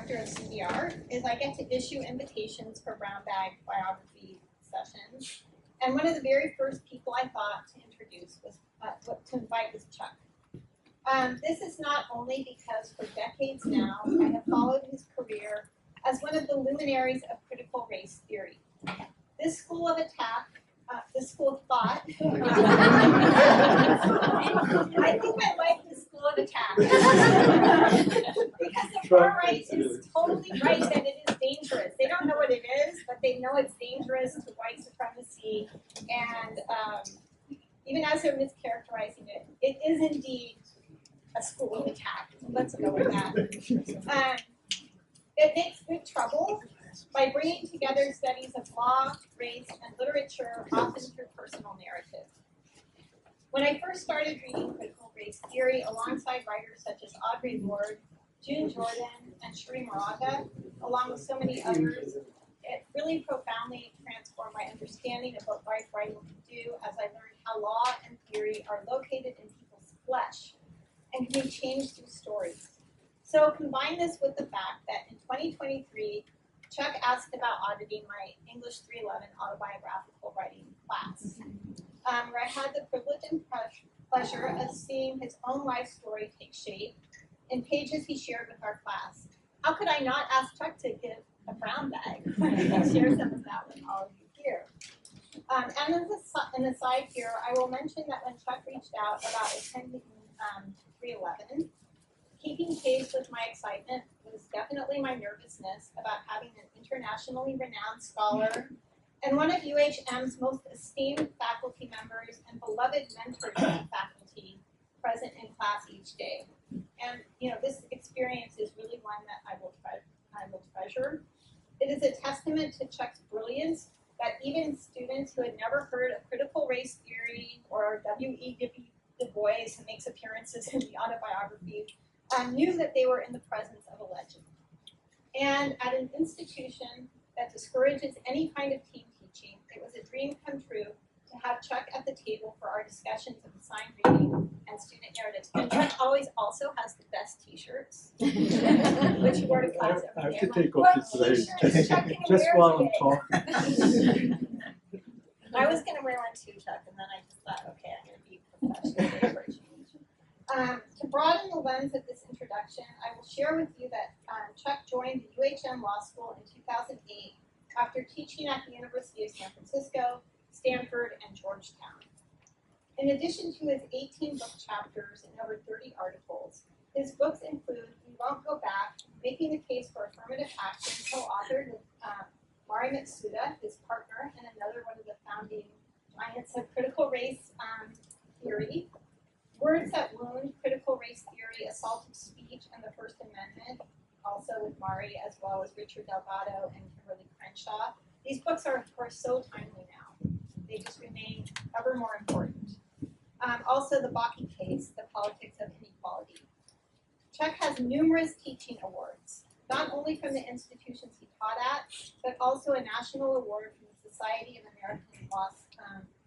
director of CBR, is I get to issue invitations for brown bag biography sessions. And one of the very first people I thought to introduce was to invite was Chuck. This is not only because for decades now I have followed his career as one of the luminaries of critical race theory. This school of thought. I think I like the school of attack. Because the far right is totally right that it is dangerous. They don't know what it is, but they know it's dangerous to white supremacy. And even as they're mischaracterizing it, it is indeed a school of attack. Let's go with that. It makes good trouble by bringing together studies of law, race, and literature, often through personal narrative. When I first started reading critical race theory alongside writers such as Audre Lorde, June Jordan, and Shri Moraga, along with so many others, it really profoundly transformed my understanding of what right writing can do as I learned how law and theory are located in people's flesh and can be changed through stories. So combine this with the fact that in 2023, Chuck asked about auditing my English 311 autobiographical writing class, where I had the privilege and pleasure of seeing his own life story take shape in pages he shared with our class. How could I not ask Chuck to give a brown bag and share some of that with all of you here? And as an aside here, I will mention that when Chuck reached out about attending 311, keeping pace with my excitement was definitely my nervousness about having an internationally renowned scholar and one of UHM's most esteemed faculty members and beloved mentor faculty present in class each day. And this experience is really one that I will treasure. It is a testament to Chuck's brilliance that even students who had never heard of critical race theory or W.E.B. Du Bois, who makes appearances in the autobiography, knew that they were in the presence of a legend. And at an institution that discourages any kind of team teaching, it was a dream come true to have Chuck at the table for our discussions of assigned reading and student narratives. And Chuck always also has the best t-shirts, which he wore to class every day. I have to take off this today, just while I'm talking. I was going to wear one too, Chuck, and then I just thought, okay, I'm going to be professional for a change. To broaden the lens of this introduction, I will share with you that Chuck joined the UHM Law School in 2008 after teaching at the University of San Francisco, Stanford, and Georgetown. In addition to his 18 book chapters and over 30 articles, his books include We Won't Go Back, Making the Case for Affirmative Action, co-authored with Mari Matsuda, his partner, and another one of the founding giants of critical race theory, Words That Wound, Critical Race Theory, Assault of Speech, and the First Amendment, also with Mari, as well as Richard Delgado and Kimberly Crenshaw. These books are, of course, so timely now. They just remain ever more important. Also, The Bakke Case, The Politics of Inequality. Chuck has numerous teaching awards, not only from the institutions he taught at, but also a national award from the Society of American Law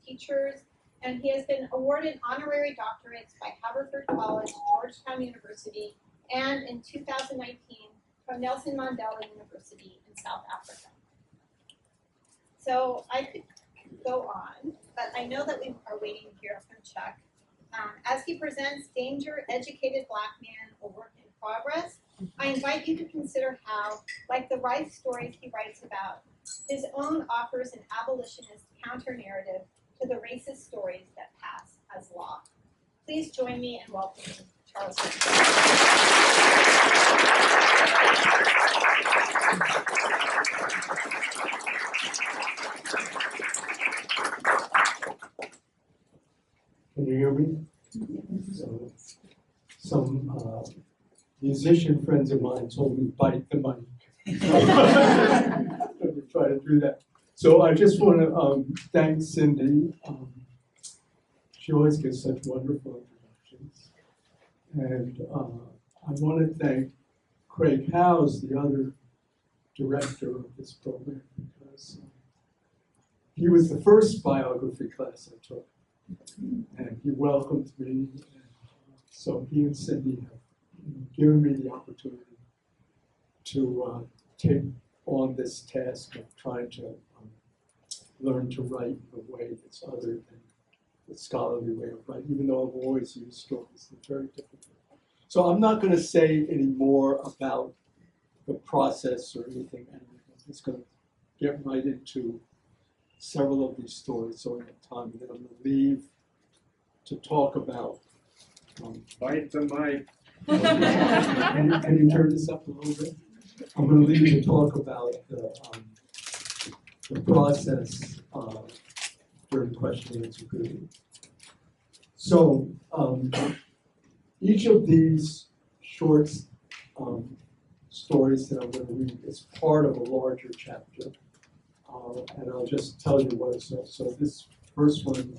Teachers, and he has been awarded honorary doctorates by Haverford College, Georgetown University, and in 2019 from Nelson Mandela University in South Africa. So I could go on, but I know that we are waiting to hear from Chuck. As he presents Danger, Educated Black Man, a Work in Progress, I invite you to consider how, like the right stories he writes about, his own offers an abolitionist counter-narrative to the racist stories that pass as law. Please join me in welcoming Charles. Can you hear me? So, some musician friends of mine told me bite the mic. Let me try to do that. So I just want to thank Cindy. She always gives such wonderful introductions. And I want to thank Craig Howes, the other director of this program, because he was the first biography class I took. And he welcomed me. And so he and Cindy have given me the opportunity to take on this task of trying to learn to write in a way that's other than the scholarly way of writing, even though I've always used stories. It's very difficult. So I'm not going to say any more about the process or anything. I'm just going to get right into several of these stories so we have time, and then I'm going to leave to talk about. Bite the mic. Can you turn this up a little bit? I'm going to leave to talk about the process during question and answer period. So each of these short stories that I'm going to read is part of a larger chapter, and I'll just tell you what it says. So this first one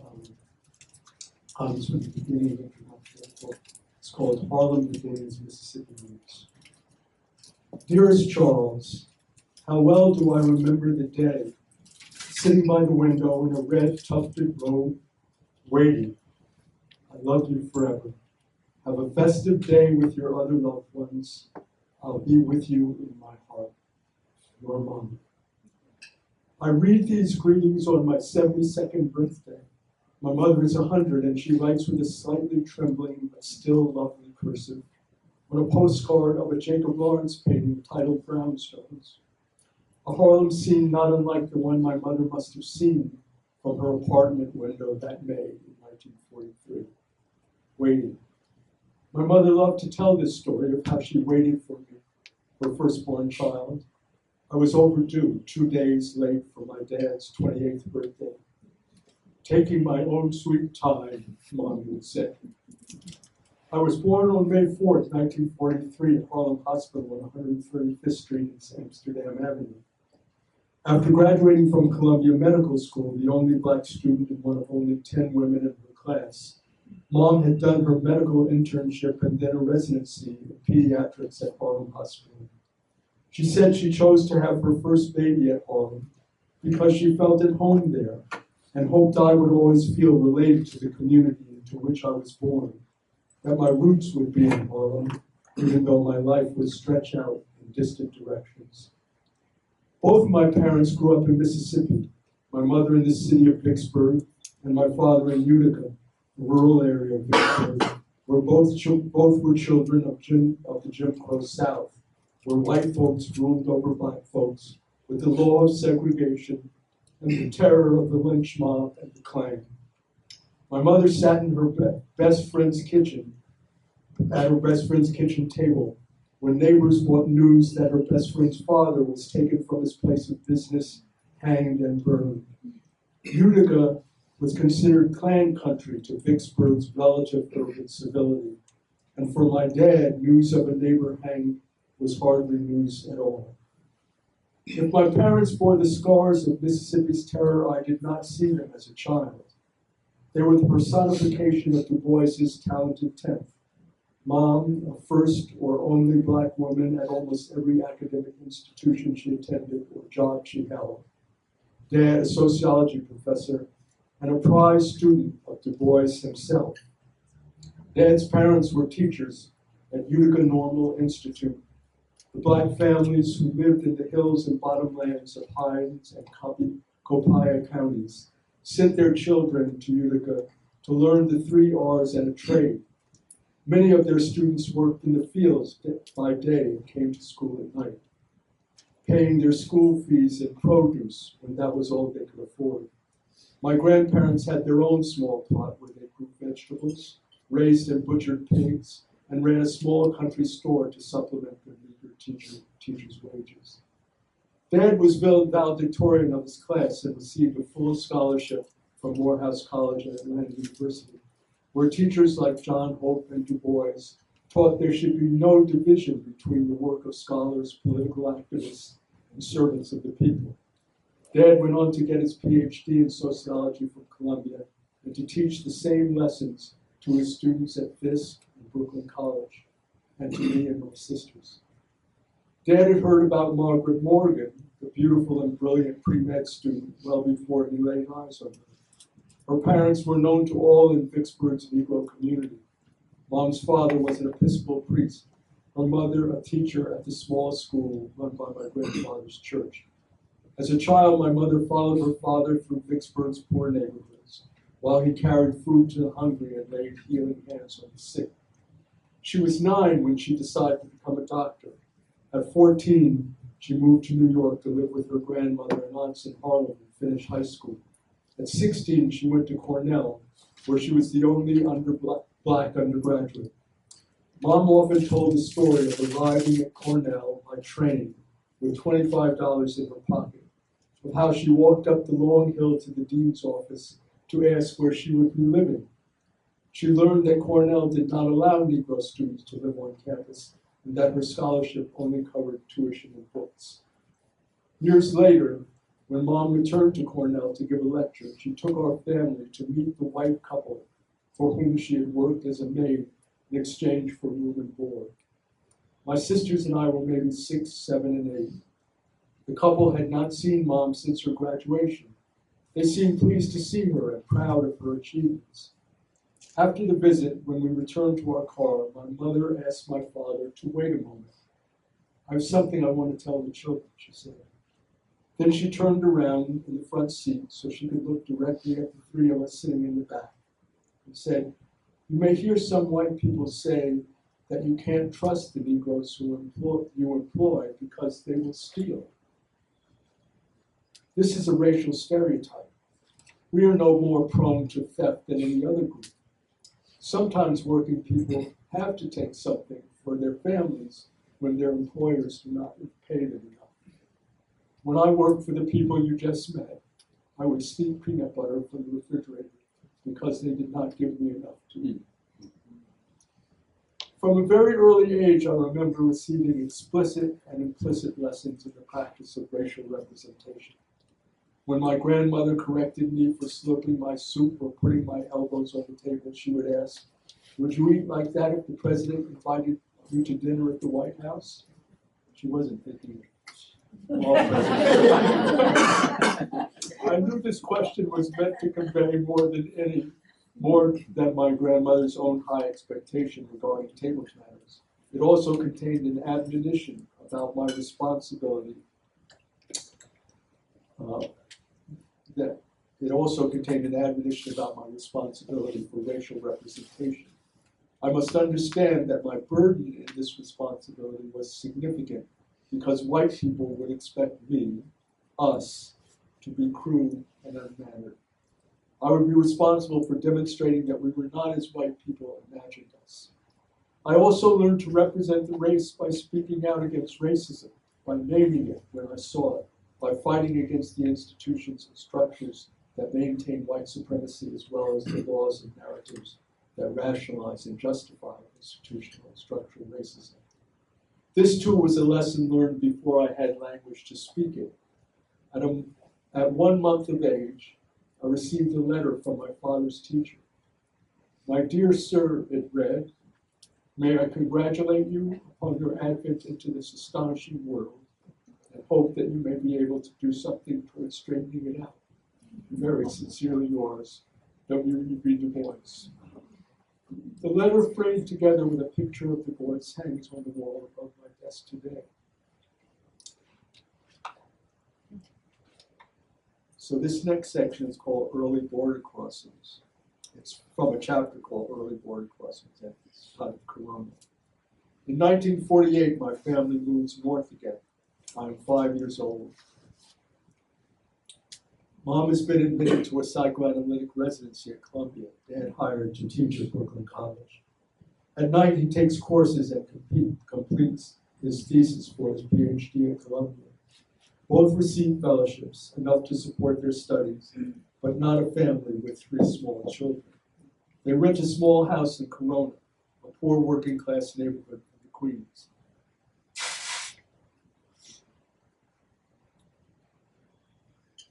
comes from the beginning of the book. It's called Harlem Begins, Mississippi Roots. Dearest Charles, how well do I remember the day, sitting by the window in a red tufted robe, waiting. I love you forever. Have a festive day with your other loved ones. I'll be with you in my heart. Your mom. I read these greetings on my 72nd birthday. My mother is 100 and she writes with a slightly trembling but still lovely cursive on a postcard of a Jacob Lawrence painting titled Brownstones. A Harlem scene not unlike the one my mother must have seen from her apartment window that May in 1943. Waiting. My mother loved to tell this story of how she waited for me, her firstborn child. I was overdue, 2 days late for my dad's 28th birthday. Taking my own sweet time, Mommy would say. I was born on May 4th, 1943 at Harlem Hospital on 135th Street in Amsterdam Avenue. After graduating from Columbia Medical School, the only black student and one of only 10 women in her class, Mom had done her medical internship and then a residency in pediatrics at Harlem Hospital. She said she chose to have her first baby at Harlem because she felt at home there and hoped I would always feel related to the community into which I was born, that my roots would be in Harlem, even though my life would stretch out in distant directions. Both of my parents grew up in Mississippi, my mother in the city of Vicksburg and my father in Utica, a rural area of Vicksburg, where both were children of the Jim Crow South, where white folks ruled over black folks with the law of segregation and the terror of the lynch mob and the Klan. My mother sat in her best friend's kitchen, at her best friend's kitchen table, when neighbors brought news that her best friend's father was taken from his place of business, hanged and burned. Utica was considered Klan country to Vicksburg's relative urban civility, and for my dad, news of a neighbor hanged was hardly news at all. If my parents bore the scars of Mississippi's terror, I did not see them as a child. They were the personification of Du Bois's talented 10th. Mom, a first or only black woman at almost every academic institution she attended or job she held. Dad, a sociology professor and a prize student of Du Bois himself. Dad's parents were teachers at Utica Normal Institute. The black families who lived in the hills and bottomlands of Hinds and Copiah counties sent their children to Utica to learn the 3 R's and a trade. Many of their students worked in the fields by day and came to school at night, paying their school fees in produce when that was all they could afford. My grandparents had their own small plot where they grew vegetables, raised and butchered pigs, and ran a small country store to supplement their meager teachers' wages. Dad was valedictorian of his class and received a full scholarship from Morehouse College and Atlanta University, where teachers like John Hope and Du Bois taught there should be no division between the work of scholars, political activists, and servants of the people. Dad went on to get his PhD in sociology from Columbia and to teach the same lessons to his students at Fisk and Brooklyn College, and to me and my sisters. Dad had heard about Margaret Morgan, the beautiful and brilliant pre-med student, well before he laid eyes on her. Her parents were known to all in Vicksburg's Negro community. Mom's father was an Episcopal priest, her mother a teacher at the small school run by my grandfather's church. As a child, my mother followed her father through Vicksburg's poor neighborhoods, while he carried food to the hungry and laid healing hands on the sick. She was 9 when she decided to become a doctor. At 14, she moved to New York to live with her grandmother and aunts in Harlem and finish high school. At 16, she went to Cornell, where she was the only black undergraduate. Mom often told the story of arriving at Cornell by train with $25 in her pocket, of how she walked up the long hill to the dean's office to ask where she would be living. She learned that Cornell did not allow Negro students to live on campus, and that her scholarship only covered tuition and books. Years later, when Mom returned to Cornell to give a lecture, she took our family to meet the white couple for whom she had worked as a maid in exchange for room and board. My sisters and I were maybe 6, 7, and 8. The couple had not seen Mom since her graduation. They seemed pleased to see her and proud of her achievements. After the visit, when we returned to our car, my mother asked my father to wait a moment. "I have something I want to tell the children," she said. Then she turned around in the front seat so she could look directly at the 3 of us sitting in the back and said, "You may hear some white people say that you can't trust the Negroes who you employ because they will steal. This is a racial stereotype. We are no more prone to theft than any other group. Sometimes working people have to take something for their families when their employers do not pay them enough. When I worked for the people you just met, I would steal peanut butter from the refrigerator because they did not give me enough to eat." From a very early age, I remember receiving explicit and implicit lessons in the practice of racial representation. When my grandmother corrected me for slurping my soup or putting my elbows on the table, she would ask, "Would you eat like that if the president invited you to dinner at the White House?" She wasn't thinking all presidents. I knew this question was meant to convey more than my grandmother's own high expectation regarding table manners. It also contained an admonition about my responsibility for racial representation. I must understand that my burden in this responsibility was significant because white people would expect us, to be crude and unmannered. I would be responsible for demonstrating that we were not as white people imagined us. I also learned to represent the race by speaking out against racism, by naming it when I saw it, by fighting against the institutions and structures that maintain white supremacy, as well as the laws and narratives that rationalize and justify institutional and structural racism. This too was a lesson learned before I had language to speak it. At 1 month of age, I received a letter from my father's teacher. "My dear sir," it read, "may I congratulate you upon your advent into this astonishing world and hope that you may be able to do something towards straightening it out. Very sincerely yours, W.E.B. Du Bois." The letter, framed together with a picture of Du Bois, hangs on the wall above my desk today. So this next section is called Early Border Crossings. It's from a chapter called Early Border Crossings at the time of Corona. In 1948, my family moves north again. I'm 5 years old. Mom has been admitted to a psychoanalytic residency at Columbia. Dad hired to teach at Brooklyn College. At night, he takes courses and completes his thesis for his PhD at Columbia. Both receive fellowships, enough to support their studies, but not a family with 3 small children. They rent a small house in Corona, a poor working class neighborhood in the Queens.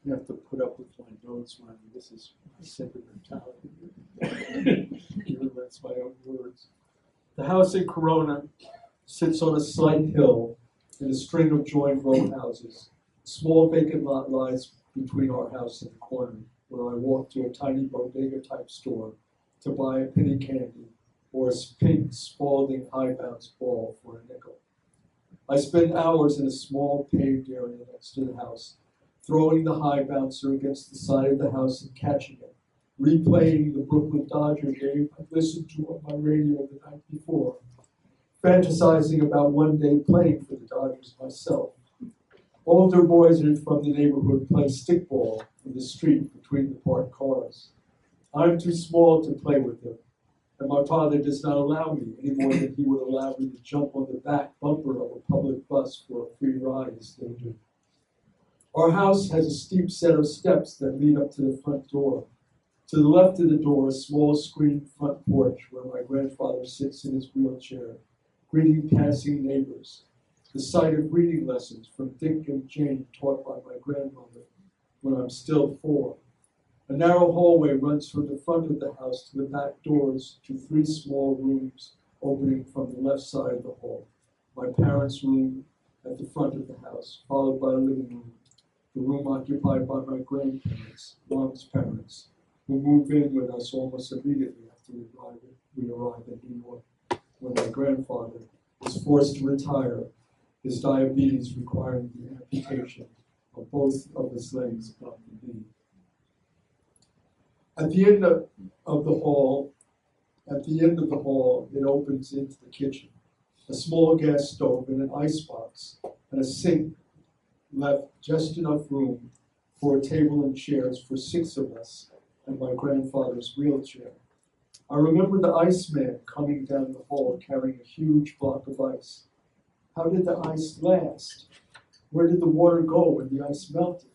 You have to put up with my nose running. This is my sentimentality. Even that's my own words. The house in Corona sits on a slight hill in a string of joined row houses. A small vacant lot lies between our house and the corner, where I walk to a tiny bodega-type store to buy a penny candy or a pink Spalding high bounce ball for a nickel. I spent hours in a small paved area next to the house, throwing the high bouncer against the side of the house and catching it, replaying the Brooklyn Dodger game I listened to on my radio the night before, fantasizing about one day playing for the Dodgers myself. Older boys from the neighborhood play stickball in the street between the parked cars. I'm too small to play with them, and my father does not allow me any more than he would allow me to jump on the back bumper of a public bus for a free ride as they do. Our house has a steep set of steps that lead up to the front door. To the left of the door, a small screened front porch where my grandfather sits in his wheelchair, greeting passing neighbors. The site of reading lessons from Dick and Jane taught by my grandmother when I'm still 4. A narrow hallway runs from the front of the house to the back doors to 3 small rooms opening from the left side of the hall. My parents' room at the front of the house, followed by a living room, the room occupied by my grandparents, Mom's parents, who moved in with us almost immediately after we arrived in New York, when my grandfather was forced to retire, his diabetes requiring the amputation of both of his legs above the knee. At the end of the hall, it opens into the kitchen. A small gas stove and an icebox and a sink left just enough room for a table and chairs for 6 of us and my grandfather's wheelchair. I remember the Iceman coming down the hall carrying a huge block of ice. How did the ice last? Where did the water go when the ice melted?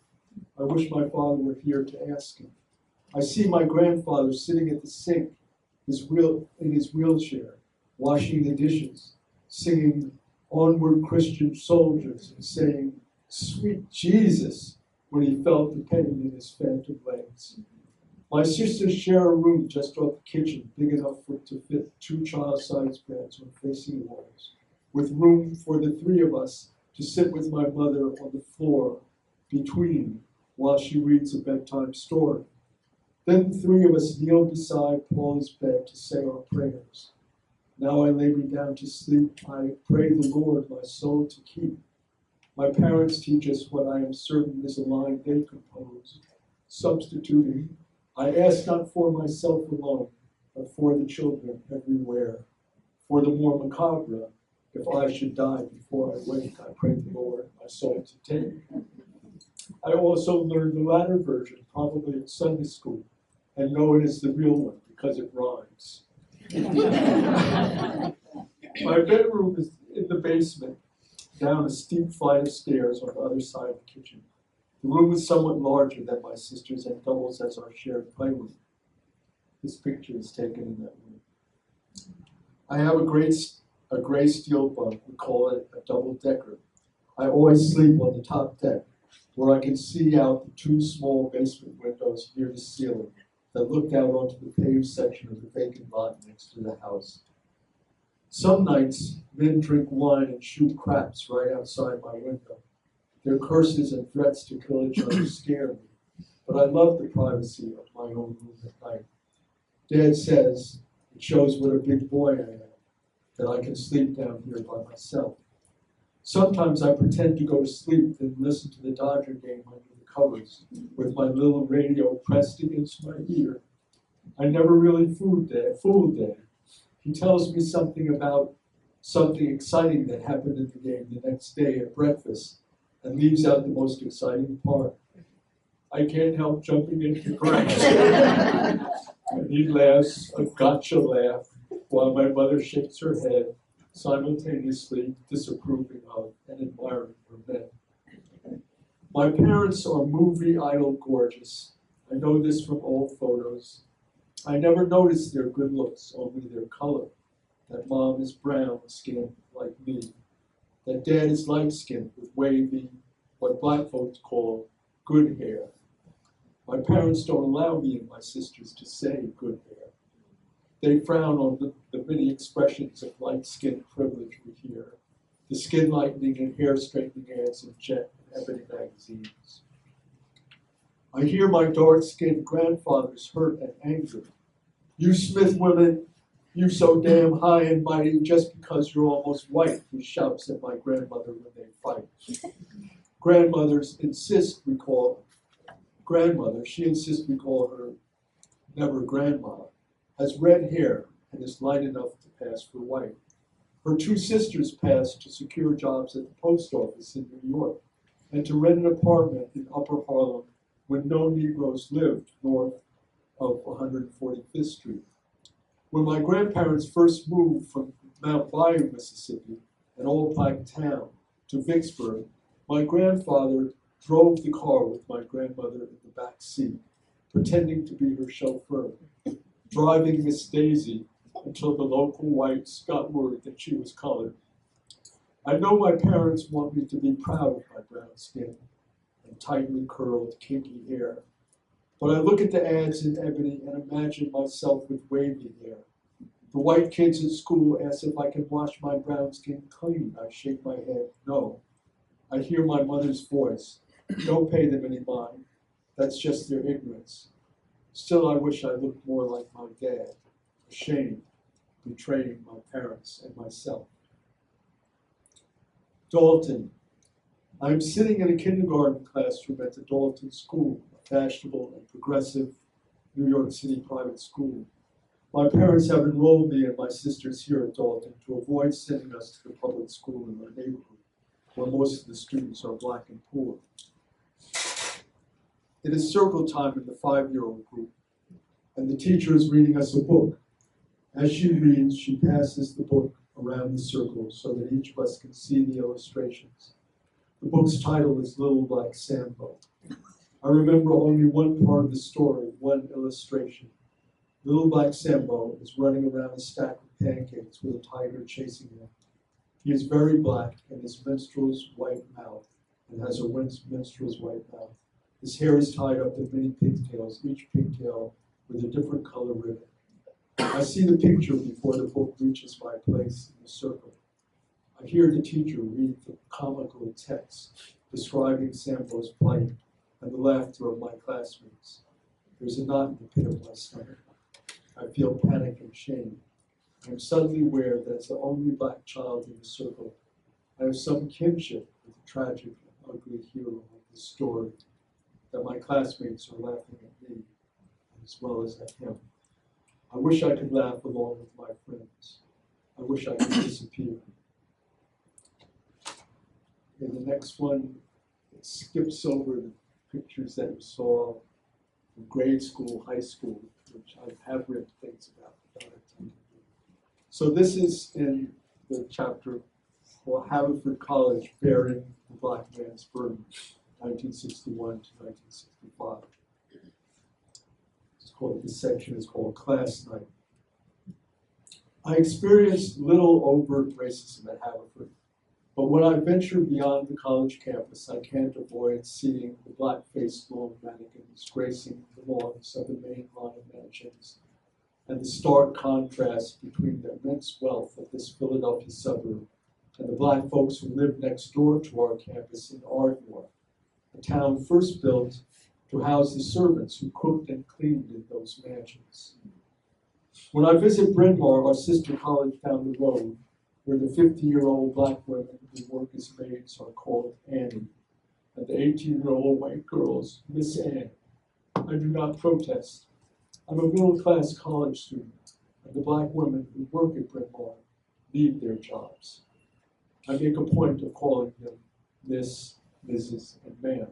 I wish my father were here to ask him. I see my grandfather sitting at the sink, in his wheelchair, washing the dishes, singing "Onward Christian Soldiers" and saying, "Sweet Jesus," when he felt the pain in his phantom legs. My sisters share a room just off the kitchen, big enough to fit 2 child-sized beds on facing walls, with room for the 3 of us to sit with my mother on the floor between while she reads a bedtime story. Then the 3 of us kneel beside Paula's bed to say our prayers. Now I lay me down to sleep. I pray the Lord my soul to keep. My parents teach us what I am certain is a line they composed, substituting, I ask not for myself alone, but for the children everywhere. For the more macabre, if I should die before I wake, I pray the Lord my soul to take. I also learned the latter version, probably at Sunday school, and know it is the real one because it rhymes. My bedroom is in the basement, down a steep flight of stairs on the other side of the kitchen. The room is somewhat larger than my sister's and doubles as our shared playroom. This picture is taken in that room. I have a gray steel bunk. We call it a double-decker. I always sleep on the top deck, where I can see out the 2 small basement windows near the ceiling that looked out onto the paved section of the vacant lot next to the house. Some nights, men drink wine and shoot craps right outside my window. Their curses and threats to kill each other scare me, but I love the privacy of my own room at night. Dad says it shows what a big boy I am, that I can sleep down here by myself. Sometimes I pretend to go to sleep and listen to the Dodger game under the covers with my little radio pressed against my ear. I never really fooled Dad. He tells me something about something exciting that happened in the game the next day at breakfast and leaves out the most exciting part. I can't help jumping into cracks. And he laughs a gotcha laugh while my mother shakes her head, simultaneously disapproving of and admiring her men. My parents are movie idol gorgeous. I know this from old photos. I never noticed their good looks, only their color. That Mom is brown skinned like me. That Dad is light skinned with wavy, what black folks call good hair. My parents don't allow me and my sisters to say good hair. They frown on the many expressions of light skin privilege we hear, the skin lightening and hair straightening ads in Jet and Ebony magazines. I hear my dark-skinned grandfather's hurt and anger. You Smith women, "You so damn high and mighty just because you're almost white," he shouts at my grandmother when they fight. She insists we call her never grandma, has red hair and is light enough to pass for white. Her two sisters passed to secure jobs at the post office in New York and to rent an apartment in Upper Harlem when no Negroes lived north of 145th Street. When my grandparents first moved from Mount Bayou, Mississippi, an all-black town, to Vicksburg, my grandfather drove the car with my grandmother in the back seat, pretending to be her chauffeur, driving Miss Daisy until the local whites got word that she was colored. I know my parents want me to be proud of my brown skin and tightly curled, kinky hair, but I look at the ads in Ebony and imagine myself with wavy hair. The white kids at school ask if I can wash my brown skin clean. I shake my head, no. I hear my mother's voice. Don't pay them any mind. That's just their ignorance. Still, I wish I looked more like my dad, ashamed, betraying my parents and myself. Dalton. I'm sitting in a kindergarten classroom at the Dalton School, a fashionable and progressive New York City private school. My parents have enrolled me and my sisters here at Dalton to avoid sending us to the public school in our neighborhood, where most of the students are black and poor. It is circle time in the 5-year-old group, and the teacher is reading us a book. As she reads, she passes the book around the circle so that each of us can see the illustrations. The book's title is Little Black Sambo. I remember only one part of the story, one illustration. Little Black Sambo is running around a stack of pancakes with a tiger chasing him. He is very black and his minstrel's white mouth, and has a minstrel's white mouth. His hair is tied up in many pigtails, each pigtail with a different color ribbon. I see the picture before the book reaches my place in the circle. I hear the teacher read the comical text describing Sambo's plight and the laughter of my classmates. There's a knot in the pit of my stomach. I feel panic and shame. I am suddenly aware that as the only black child in the circle, I have some kinship with the tragic and ugly hero of the story, that my classmates are laughing at me as well as at him. I wish I could laugh along with my friends. I wish I could disappear. In the next one, it skips over the pictures that you saw from grade school, high school, which I have written things about. So this is in the chapter for Haverford College, Bearing the Black Man's Burden, 1961 to 1965. This section is called Class Night. I experienced little overt racism at Haverford, but when I venture beyond the college campus, I can't avoid seeing the black-faced lawn mannequins gracing the lawns of the main line of mansions, and the stark contrast between the immense wealth of this Philadelphia suburb and the black folks who live next door to our campus in Ardmore, a town first built to house the servants who cooked and cleaned in those mansions. When I visit Bryn Mawr, our sister college down the road, where the 50-year-old black women who work as maids are called Annie, and the 18-year-old white girls Miss Ann, I do not protest. I'm a middle-class college student, and the black women who work at Bryn Mawr need their jobs. I make a point of calling them Miss, Mrs., and Ma'am.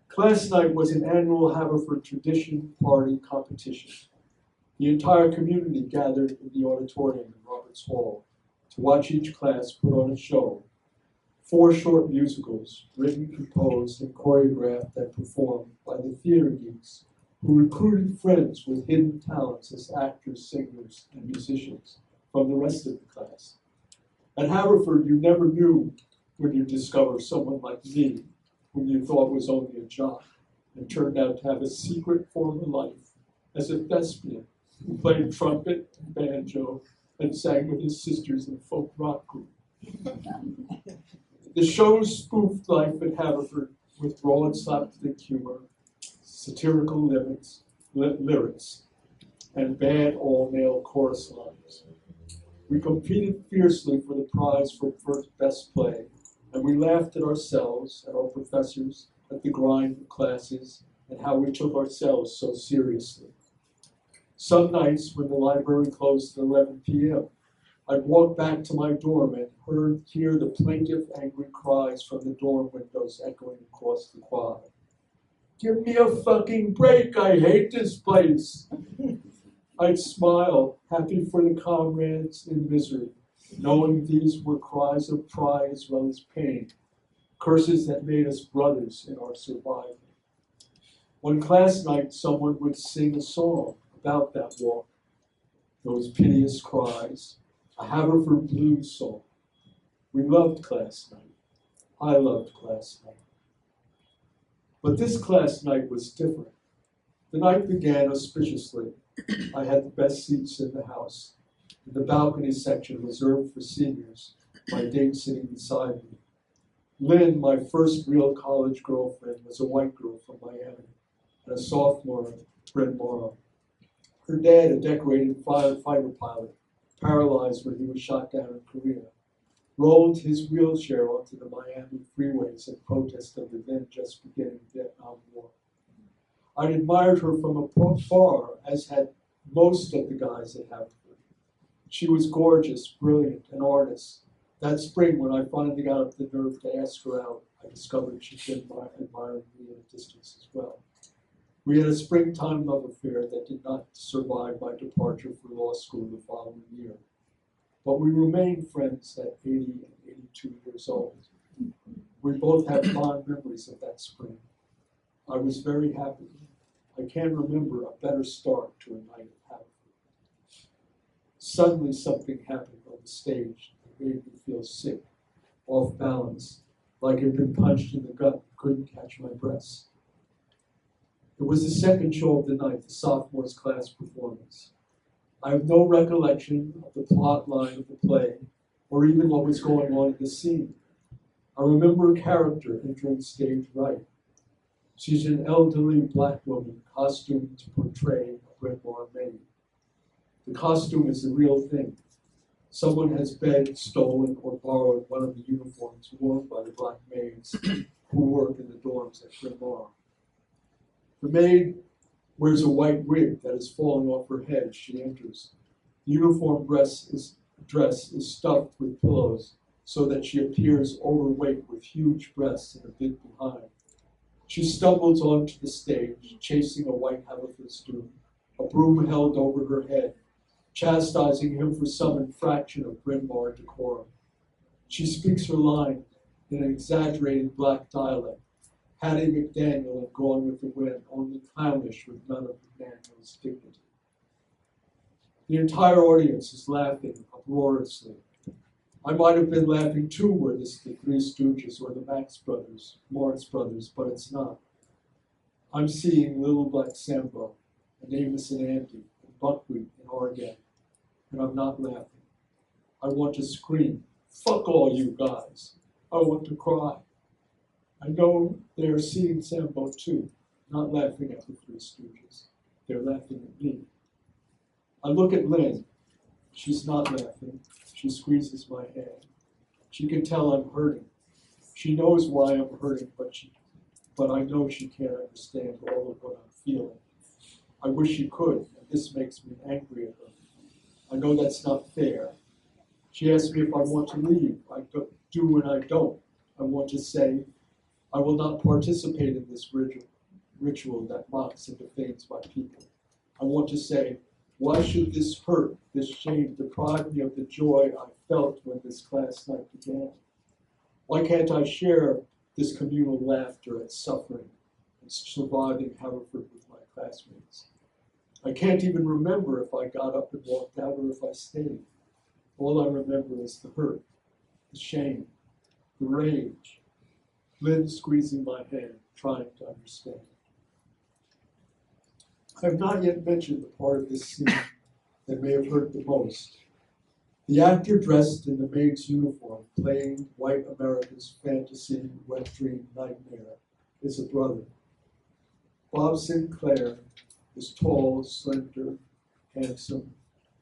Class night was an annual Haverford tradition party competition. The entire community gathered in the auditorium in Roberts Hall to watch each class put on a show. 4 short musicals, written, composed, and choreographed and performed by the theater geeks who recruited friends with hidden talents as actors, singers, and musicians from the rest of the class. At Haverford, you never knew when you discover someone like me, whom you thought was only a jock, and turned out to have a secret former life as a thespian who played trumpet and banjo and sang with his sisters in a folk rock group. The show spoofed life at Haverford with raw and slapstick humor, satirical lyrics, and bad all-male chorus lines. We competed fiercely for the prize for first best play, and we laughed at ourselves, at our professors, at the grind of classes, and how we took ourselves so seriously. Some nights when the library closed at 11 p.m., I'd walk back to my dorm and hear the plaintive, angry cries from the dorm windows echoing across the quad. Give me a fucking break, I hate this place. I'd smile, happy for the comrades in misery, knowing these were cries of pride as well as pain, curses that made us brothers in our survival. One class night, someone would sing a song about that walk, those piteous cries, a Haverford blues song. We loved class night. I loved class night. But this class night was different. The night began auspiciously. I had the best seats in the house, in the balcony section reserved for seniors, my date sitting beside me. Lynn, my first real college girlfriend, was a white girl from Miami, and a sophomore at Bryn Mawr. Her dad, a decorated firefighter pilot, paralyzed when he was shot down in Korea, rolled his wheelchair onto the Miami freeways in protest of the then just beginning Vietnam War. I'd admired her from afar, as had most of the guys at Haverford. She was gorgeous, brilliant, an artist. That spring, when I finally got up the nerve to ask her out, I discovered she'd been admiring me at a distance as well. We had a springtime love affair that did not survive my departure for law school the following year. But we remained friends at 80 and 82 years old. We both have fond memories of that spring. I was very happy. I can't remember a better start to a night at Haverford. Suddenly something happened on the stage that made me feel sick, off balance, like I'd been punched in the gut, couldn't catch my breath. It was the second show of the night, the sophomores' class performance. I have no recollection of the plot line of the play, or even what was going on in the scene. I remember a character entering stage right. She's an elderly black woman costumed to portray a Bryn Mawr maid. The costume is the real thing. Someone has begged, stolen, or borrowed one of the uniforms worn by the black maids who work in the dorms at Bryn Mawr. The maid wears a white wig that is falling off her head as she enters. The uniform dress is stuffed with pillows so that she appears overweight with huge breasts and a big behind. She stumbles onto the stage, chasing a white Haverford student, a broom held over her head, chastising him for some infraction of Bryn Mawr decorum. She speaks her line in an exaggerated black dialect, Hattie McDaniel and Gone with the Wind, only clownish with none of McDaniel's dignity. The entire audience is laughing uproariously. I might have been laughing too were this the Three Stooges or the Morris Brothers, but it's not. I'm seeing Little Black Sambo, and Amos and Andy, and Buckwheat and Oregon, and I'm not laughing. I want to scream, fuck all you guys. I want to cry. I know they are seeing Sambo too, not laughing at the Three Stooges. They're laughing at me. I look at Lynn. She's not laughing. She squeezes my hand. She can tell I'm hurting. She knows why I'm hurting, but I know she can't understand all of what I'm feeling. I wish she could, and this makes me angry at her. I know that's not fair. She asks me if I want to leave. I do when I don't. I want to say, I will not participate in this ritual that mocks and defames my people. I want to say, why should this hurt, this shame, deprive me of the joy I felt when this class night began? Why can't I share this communal laughter at suffering and surviving Haverford with my classmates? I can't even remember if I got up and walked out or if I stayed. All I remember is the hurt, the shame, the rage. Lynn squeezing my hand, trying to understand. I have not yet mentioned the part of this scene that may have hurt the most. The actor dressed in the maid's uniform, playing white America's fantasy, wet dream nightmare, is a brother. Bob Sinclair is tall, slender, handsome,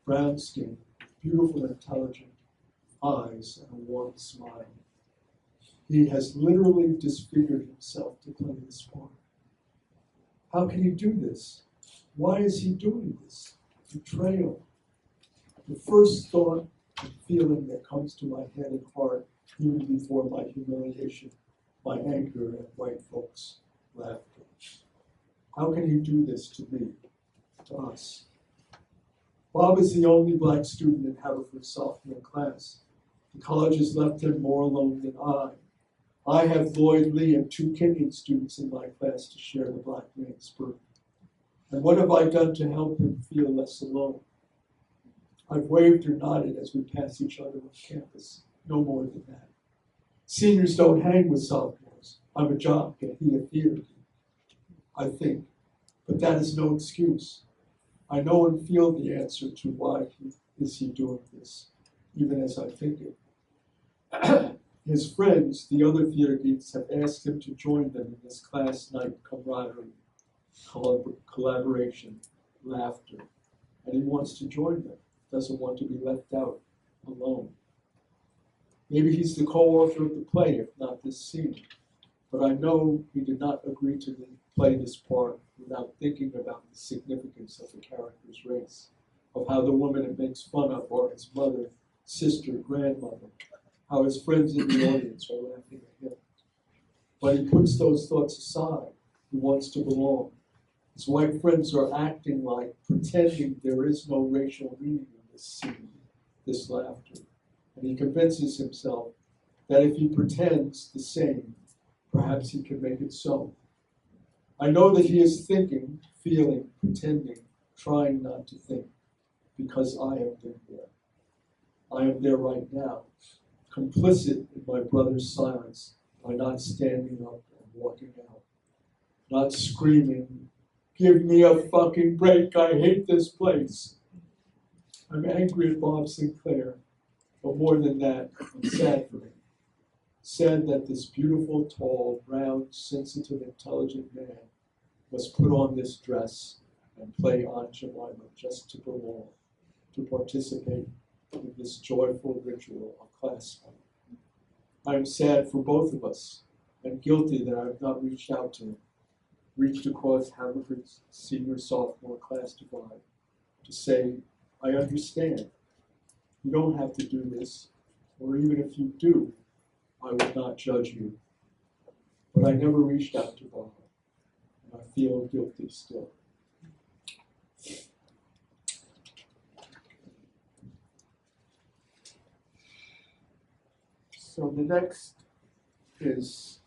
brown skin, beautiful, intelligent eyes, and a warm smile. He has literally disfigured himself to play this part. How can he do this? Why is he doing this? Betrayal. The first thought and feeling that comes to my head and heart, even before my humiliation, my anger at white folks' laughter. How can he do this to me, to us? Bob is the only black student in Haverford's sophomore class. The college has left him more alone than I. I have Lloyd Lee and 2 Kenyan students in my class to share the black man's burden. And what have I done to help him feel less alone? I've waved or nodded as we pass each other on campus, no more than that. Seniors don't hang with sophomores. I'm a jock and he a theater geek, I think. But that is no excuse. I know and feel the answer to why is he doing this, even as I think it. His friends, the other theater geeks, have asked him to join them in this class night camaraderie, collaboration, laughter. And he wants to join them, doesn't want to be left out alone. Maybe he's the co-author of the play, if not this scene. But I know he did not agree to play this part without thinking about the significance of the character's race, of how the woman it makes fun of are his mother, sister, grandmother, how his friends in the audience are laughing at him. But he puts those thoughts aside. He wants to belong. His white friends are acting like, pretending there is no racial meaning in this scene, this laughter. And he convinces himself that if he pretends the same, perhaps he can make it so. I know that he is thinking, feeling, pretending, trying not to think, because I have been there. I am there right now, complicit in my brother's silence by not standing up and walking out, not screaming, "Give me a fucking break, I hate this place." I'm angry at Bob Sinclair, but more than that, I'm sad for him. Sad that this beautiful, tall, round, sensitive, intelligent man was put on this dress and play Aunt Jemima just to belong, to participate in this joyful ritual of class night. I am sad for both of us and guilty that I have not reached out to him, reached across Haverford's senior-sophomore class divide to say, I understand. You don't have to do this, or even if you do, I will not judge you. But I never reached out to Bob, and I feel guilty still. So the next is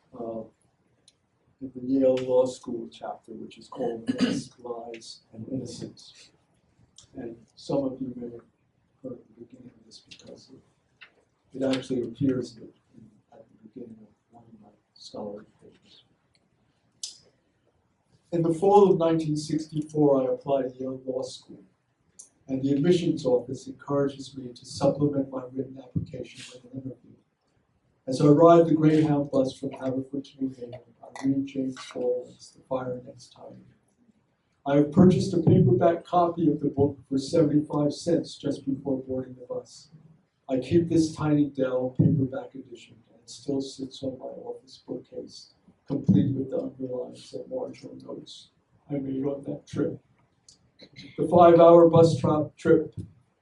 in the Yale Law School chapter, which is called Mask, Lies, and Innocence. And some of you may have heard the beginning of this because it actually appears at the beginning of one of my scholarly papers. In the fall of 1964, I applied to Yale Law School, and the admissions office encourages me to supplement my written application with an interview. As I ride the Greyhound bus from Haverford to New Haven, I read James Baldwin's The Fire Next Time. I have purchased a paperback copy of the book for 75 cents just before boarding the bus. I keep this tiny Dell paperback edition, and it still sits on my office bookcase, complete with the underlines and marginal notes I made on that trip. The 5-hour bus trip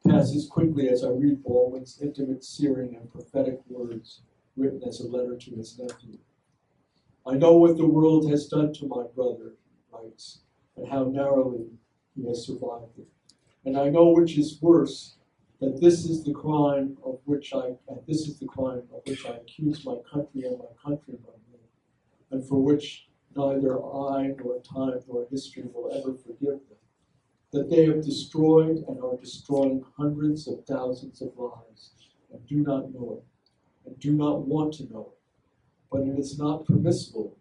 passes quickly as I read Baldwin's intimate, searing, and prophetic words written as a letter to his nephew. I know what the world has done to my brother, he writes, and how narrowly he has survived it. And I know which is worse, that this is the crime of which I accuse my country and my countrymen, and for which neither I nor time nor history will ever forgive them. That they have destroyed and are destroying hundreds of thousands of lives and do not know it, and do not want to know it. But it is not permissible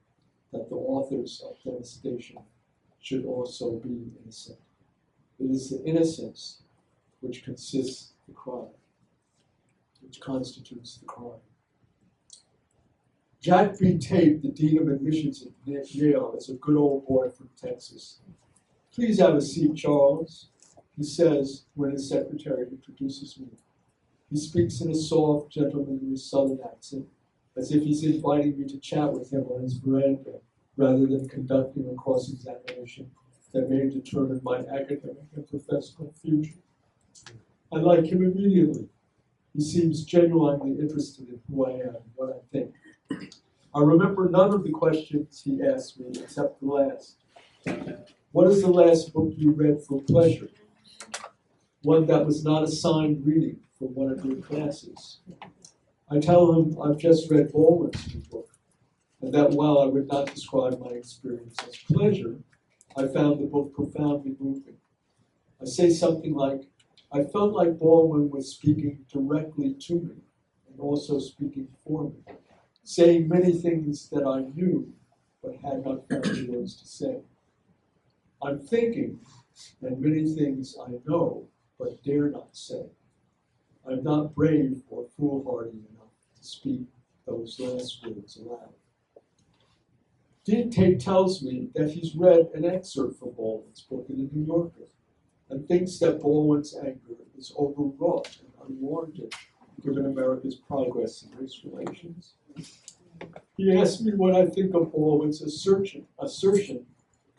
that the authors of devastation should also be innocent. It is the innocence which constitutes the crime. Jack B. Tate, the Dean of Admissions at Yale, is a good old boy from Texas. Please have a seat, Charles. He says, when his secretary introduces me, he speaks in a soft, gentlemanly Southern accent, as if he's inviting me to chat with him on his veranda, rather than conducting a cross-examination that may determine my academic and professional future. I like him immediately. He seems genuinely interested in who I am and what I think. I remember none of the questions he asked me except the last. What is the last book you read for pleasure? One that was not assigned reading for one of your classes. I tell him I've just read Baldwin's new book, and that while I would not describe my experience as pleasure, I found the book profoundly moving. I say something like, I felt like Baldwin was speaking directly to me and also speaking for me, saying many things that I knew but had not found the words to say. I'm thinking, and many things I know but dare not say. I'm not brave or foolhardy enough to speak those last words aloud. Dean Tate tells me that he's read an excerpt from Baldwin's book in the New Yorker and thinks that Baldwin's anger is overwrought and unwarranted given America's progress in race relations. He asked me what I think of Baldwin's assertion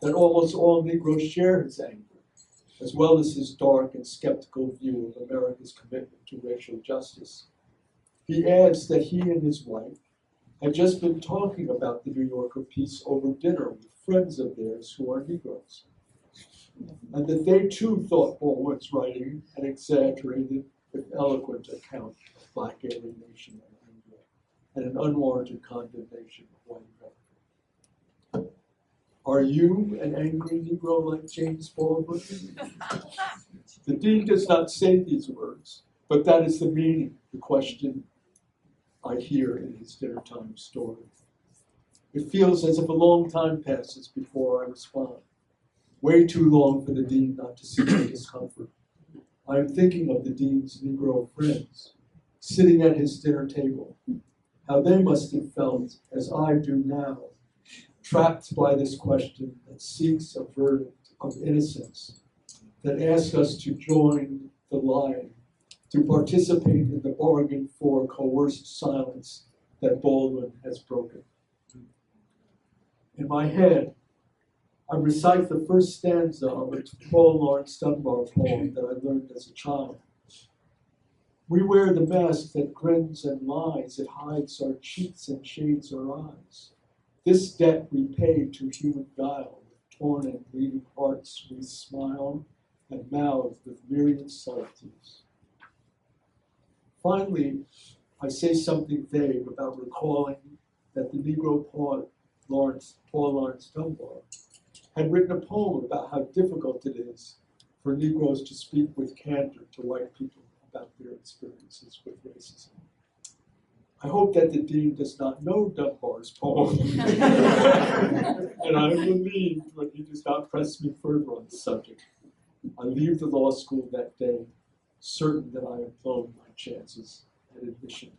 that almost all Negroes share his anger, as well as his dark and skeptical view of America's commitment to racial justice. He adds that he and his wife had just been talking about the New Yorker piece over dinner with friends of theirs who are Negroes, and that they too thought Baldwin's writing an exaggerated if eloquent account of Black alienation and anger, and an unwarranted condemnation of white America. Are you an angry Negro like James Baldwin? The dean does not say these words, but that is the meaning, the question I hear in his dinner time story. It feels as if a long time passes before I respond. Way too long for the dean not to see my discomfort. I am thinking of the dean's Negro friends, sitting at his dinner table, how they must have felt, as I do now, trapped by this question that seeks a verdict of innocence, that asks us to join the line, to participate in the bargain for coerced silence that Baldwin has broken. In my head, I recite the first stanza of a Paul Laurence Dunbar poem that I learned as a child. We wear the mask that grins and lies, it hides our cheeks and shades our eyes. This debt we pay to human guile, with torn and bleeding hearts we smile and mouth with myriad subtleties. Finally, I say something vague about recalling that the Negro poet Paul Laurence Dunbar had written a poem about how difficult it is for Negroes to speak with candor to white people about their experiences with racism. I hope that the dean does not know Dunbar's poem, and I am relieved when he does not press me further on the subject. I leave the law school that day, certain that I have blown my chances at admission,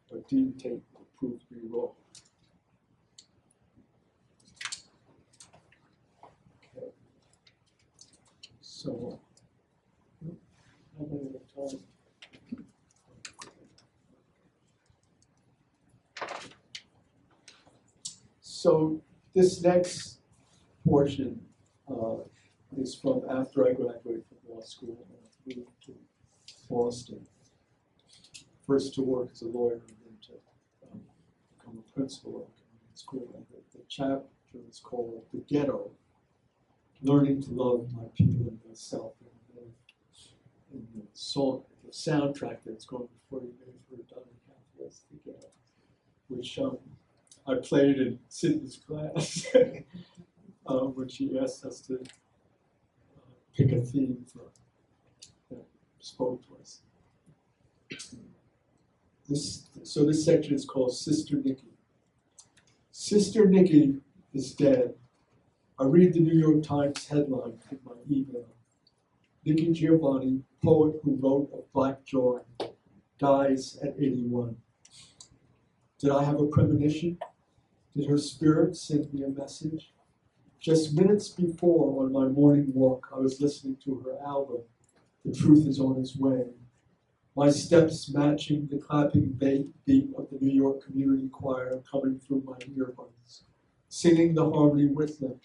but Dean Tate will prove me wrong. Okay. So, how many of time? So this next portion is from after I graduated from law school and moved to Boston. First to work as a lawyer and then to become a principal at school. And the chapter is called The Ghetto, Learning to Love My People and Myself. And the song, the soundtrack that's going before you may have heard Donna Cath's The Ghetto, which I played in Sydney's class when she asked us to pick a theme for that spoke to us. So this section is called Sister Nikki. Sister Nikki is dead. I read the New York Times headline in my email. Nikki Giovanni, poet who wrote of Black Joy, dies at 81. Did I have a premonition? Did her spirit send me a message? Just minutes before, on my morning walk, I was listening to her album, The Truth Is On Its Way, my steps matching the clapping beat of the New York Community Choir coming through my earbuds, singing the harmony with them.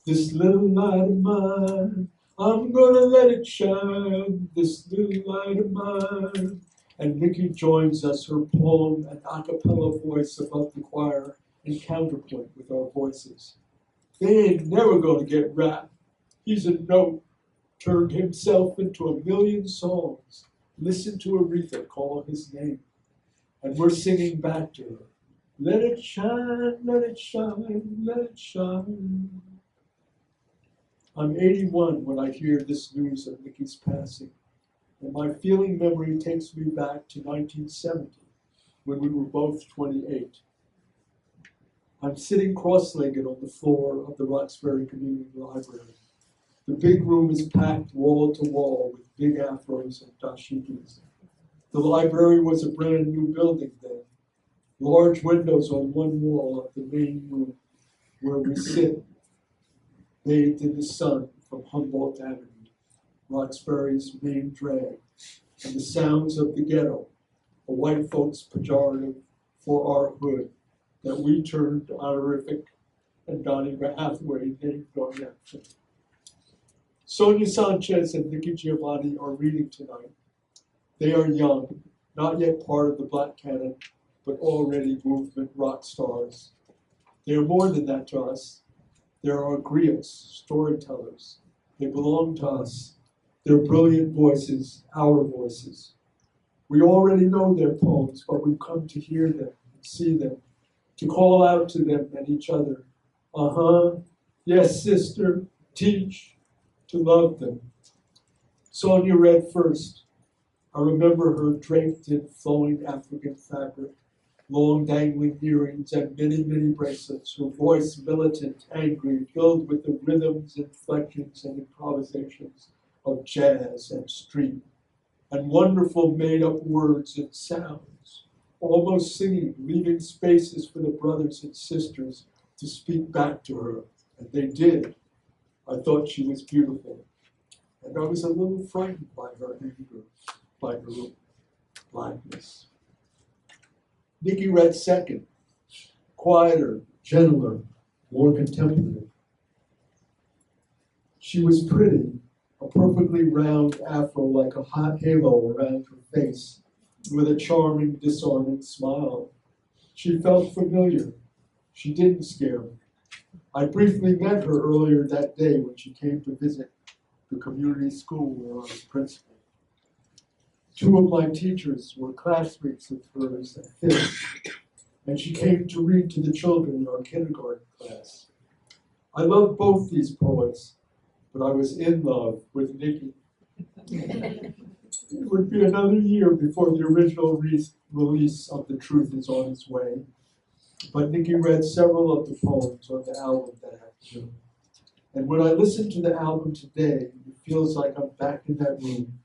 This little light of mine, I'm gonna let it shine, this little light of mine. And Nikki joins us, her poem and a cappella voice above the choir in counterpoint with our voices. They ain't never gonna get rap. He's a note, turned himself into a million songs. Listen to Aretha call his name. And we're singing back to her. Let it shine, let it shine, let it shine. I'm 81 when I hear this news of Nikki's passing. And my feeling memory takes me back to 1970, when we were both 28. I'm sitting cross-legged on the floor of the Roxbury Community Library. The big room is packed wall to wall with big afros and dashikis. The library was a brand new building then. Large windows on one wall of the main room where we sit, bathed in the sun from Humboldt Avenue, Roxbury's main drag, and the sounds of the ghetto, a white folks' pejorative for our hood that we turned honorific and Donnie Hathaway named our after. Sonia Sanchez and Nikki Giovanni are reading tonight. They are young, not yet part of the Black Canon, but already movement rock stars. They are more than that to us. They are our griots, storytellers. They belong to us. Their brilliant voices, our voices. We already know their poems, but we've come to hear them and see them, to call out to them and each other. Yes, sister, teach, to love them. Sonia read first. I remember her draped in flowing African fabric, long dangling earrings and many, many bracelets, her voice militant, angry, filled with the rhythms, inflections, and improvisations of jazz and street, and wonderful made-up words and sounds, almost singing, leaving spaces for the brothers and sisters to speak back to her, and they did. I thought she was beautiful, and I was a little frightened by her anger, by her blackness. Nikki read second, quieter, gentler, more contemplative. She was pretty, a perfectly round afro like a hot halo around her face, with a charming, disarming smile. She felt familiar. She didn't scare me. I briefly met her earlier that day when she came to visit the community school where I was principal. Two of my teachers were classmates of hers at Fisk, and she came to read to the children in our kindergarten class. I love both these poets, but I was in love with Nikki. It would be another year before the original release of The Truth Is On Its Way, but Nikki read several of the poems on the album that afternoon. And when I listen to the album today, it feels like I'm back in that room,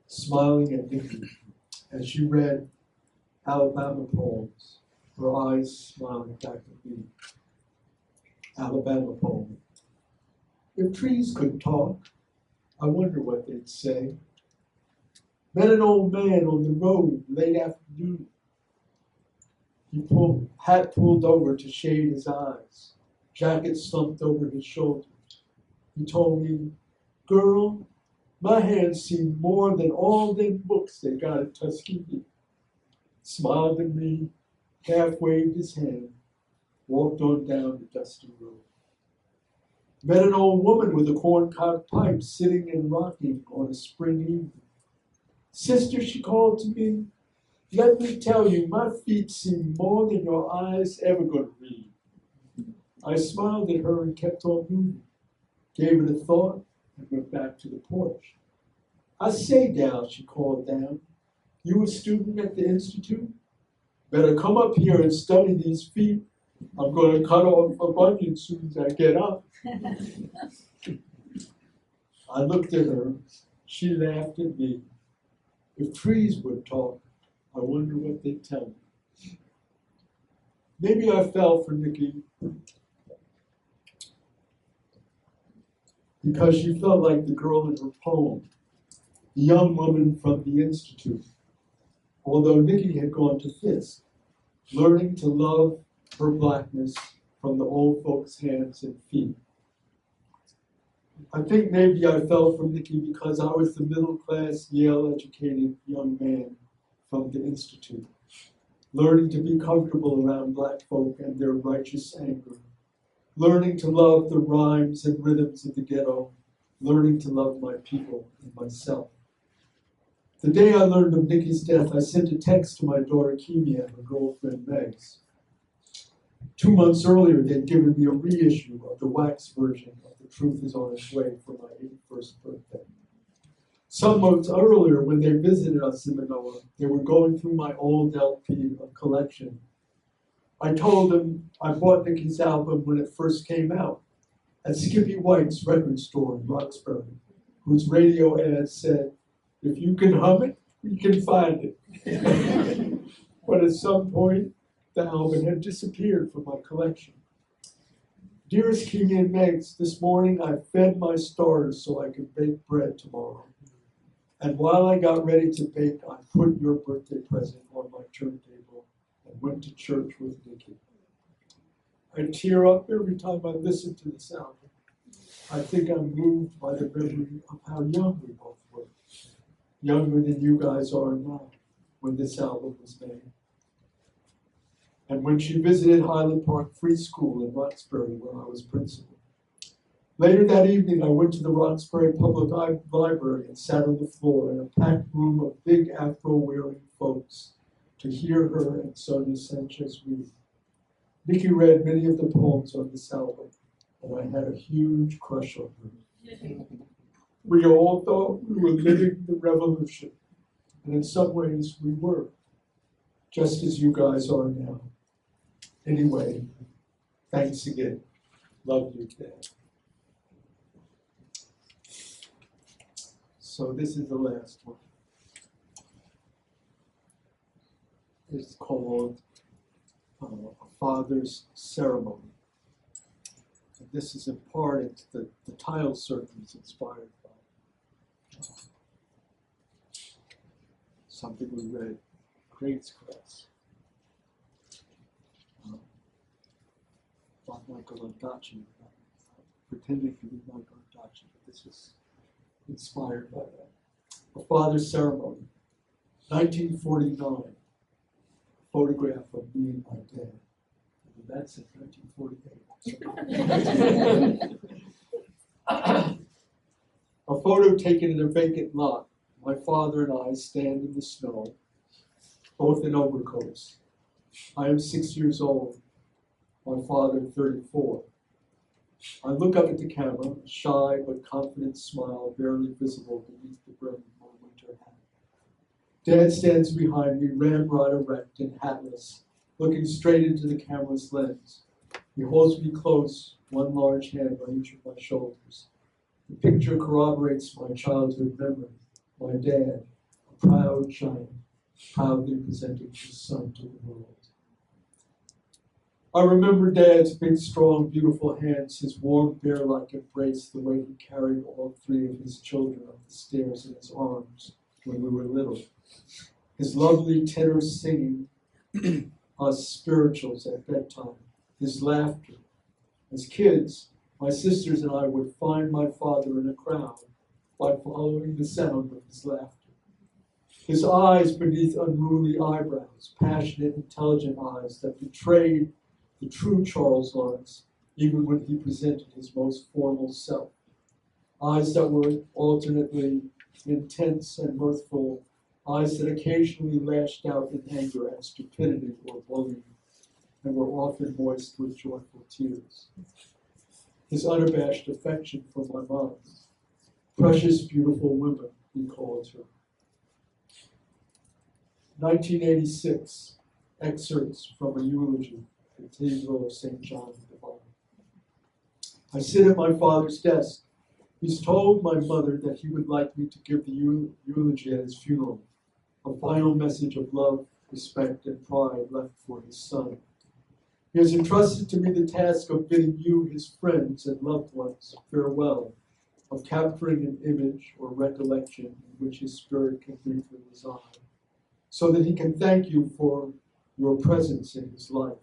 smiling at Nikki as she read Alabama poems, her eyes smiling back at me. Alabama poem. If trees could talk, I wonder what they'd say. Met an old man on the road late afternoon. Hat pulled over to shade his eyes, jacket slumped over his shoulders. He told me, girl, my hands see more than all them books they got at Tuskegee. Smiled at me, half waved his hand, walked on down the dusty road. Met an old woman with a corncob pipe sitting and rocking on a spring evening. Sister, she called to me, let me tell you, my feet see more than your eyes ever gonna read. I smiled at her and kept on moving, gave it a thought, and went back to the porch. I say, gal, she called down, you a student at the Institute? Better come up here and study these feet. I'm going to cut off a bunion as soon as I get up. I looked at her. She laughed at me. If trees would talk, I wonder what they'd tell me. Maybe I fell for Nikki because she felt like the girl in her poem, the young woman from the Institute, although Nikki had gone to Fisk, learning to love her blackness from the old folks' hands and feet. I think maybe I fell for Nikki because I was the middle-class, Yale-educated young man from the Institute, learning to be comfortable around black folk and their righteous anger, learning to love the rhymes and rhythms of the ghetto, learning to love my people and myself. The day I learned of Nikki's death, I sent a text to my daughter Kimi and her girlfriend Megs. 2 months earlier, they'd given me a reissue of the wax version of The Truth Is On Its Way for my 81st birthday. Some months earlier, when they visited us in Manoa, they were going through my old LP collection. I told them I bought Nikki's album when it first came out at Skippy White's record store in Roxbury, whose radio ad said, "If you can hum it, you can find it." But at some point, the album had disappeared from my collection. Dearest Kimi and Megs, this morning I fed my starters so I could bake bread tomorrow. And while I got ready to bake, I put your birthday present on my turntable and went to church with Nikki. I tear up every time I listen to this album. I think I'm moved by the memory of how young we both were. Younger than you guys are now when this album was made. And when she visited Highland Park Free School in Roxbury, where I was principal. Later that evening, I went to the Roxbury Public Library and sat on the floor in a packed room of big afro-wearing folks to hear her and Sonia Sanchez read. Nikki read many of the poems on this album, and I had a huge crush on her. We all thought we were living the revolution, and in some ways we were, just as you guys are now. Anyway, thanks again. Love you, Dad. So this is the last one. It's called A Father's Ceremony. And this is in part, the title certainly is inspired by something we read in grade class. Not Michael Ondaatje, pretending to be Michael Ondaatje, but this was inspired by that. A Father's Ceremony, 1949, a photograph of me and my dad. And that's in 1948. A photo taken in a vacant lot. My father and I stand in the snow, both in overcoats. I am 6 years old. My father, 34. I look up at the camera, a shy but confident smile barely visible beneath the brim of my winter hat. Dad stands behind me, ramrod erect and hatless, looking straight into the camera's lens. He holds me close, one large hand on each of my shoulders. The picture corroborates my childhood memory. My dad, a proud giant, proudly presenting his son to the world. I remember Dad's big, strong, beautiful hands, his warm, bear-like embrace, the way he carried all three of his children up the stairs in his arms when we were little. His lovely tenor singing us spirituals at bedtime, his laughter. As kids, my sisters and I would find my father in a crowd by following the sound of his laughter. His eyes beneath unruly eyebrows, passionate, intelligent eyes that betrayed the true Charles Lawrence, even when he presented his most formal self. Eyes that were alternately intense and mirthful, eyes that occasionally lashed out in anger at stupidity or bullying, and were often moist with joyful tears. His unabashed affection for my mom, precious, beautiful woman, he called her. 1986, excerpts from a eulogy. Cathedral of St. John the Divine. I sit at my father's desk. He's told my mother that he would like me to give the eulogy at his funeral, a final message of love, respect, and pride left for his son. He has entrusted to me the task of bidding you, his friends and loved ones, farewell, of capturing an image or recollection in which his spirit can briefly reside, so that he can thank you for your presence in his life.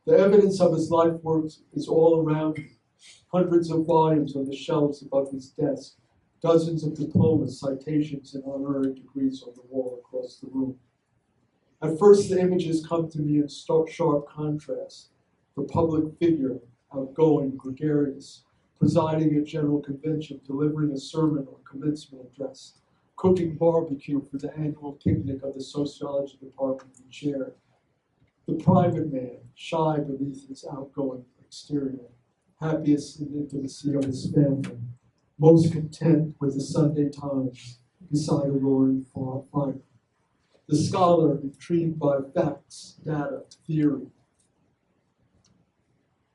The evidence of his life works is all around him. Hundreds of volumes on the shelves above his desk, dozens of diplomas, citations, and honorary degrees on the wall across the room. At first, the images come to me in sharp contrast. The public figure, outgoing, gregarious, presiding at General Convention, delivering a sermon or commencement address, cooking barbecue for the annual picnic of the sociology department he chaired. The private man, shy beneath his outgoing exterior, happiest in the intimacy of his family, most content with the Sunday Times beside a roaring fire. The scholar intrigued by facts, data, theory.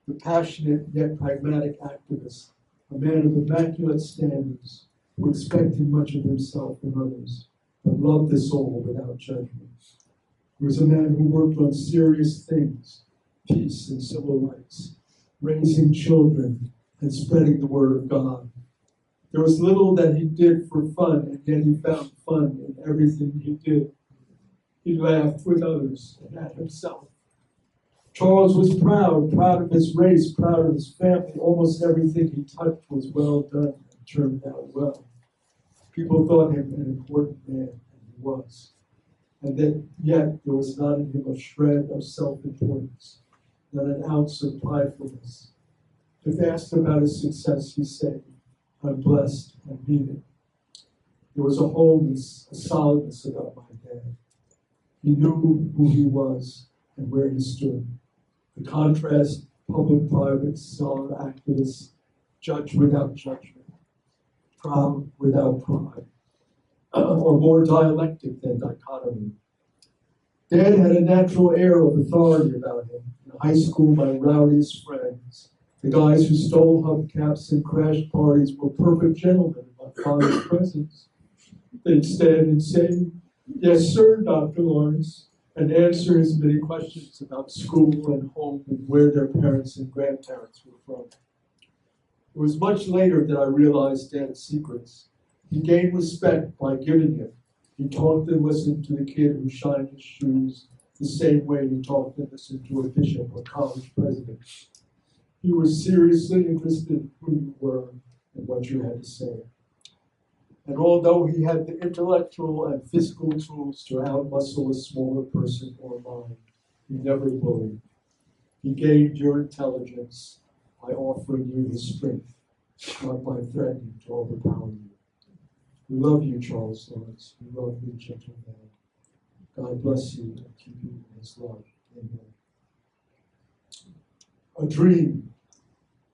The passionate yet pragmatic activist, a man of immaculate standards, who expected much of himself and others, but loved us all without judgment. He was a man who worked on serious things, peace and civil rights, raising children and spreading the word of God. There was little that he did for fun, and yet he found fun in everything he did. He laughed with others and at himself. Charles was proud of his race, proud of his family. Almost everything he touched was well done and turned out well. People thought him an important man, and he was. And yet there was not in him a shred of self-importance, not an ounce of pridefulness. If asked about his success, he said, "I'm blessed and mean it." There was a wholeness, a solidness about my dad. He knew who he was and where he stood. The contrast, public-private, scholar activist, judge without judgment, proud without pride, or more dialectic than dichotomy. Dad had a natural air of authority about him. In high school, my rowdiest friends, the guys who stole hubcaps and crashed parties, were perfect gentlemen in my father's presence. They'd stand and say, "Yes, sir, Dr. Lawrence," and answer as many questions about school and home and where their parents and grandparents were from. It was much later that I realized Dad's secrets. He gained respect by giving it. He talked and listened to the kid who shined his shoes the same way he talked and listened to a bishop or college president. He was seriously interested in who you were and what you had to say. And although he had the intellectual and physical tools to outmuscle a smaller person or mind, he never bullied. He gained your intelligence by offering you his strength, not by threatening to overpower you. We love you, Charles Lawrence. We love you, gentle man. God bless you and keep you in his love. Amen. A Dream,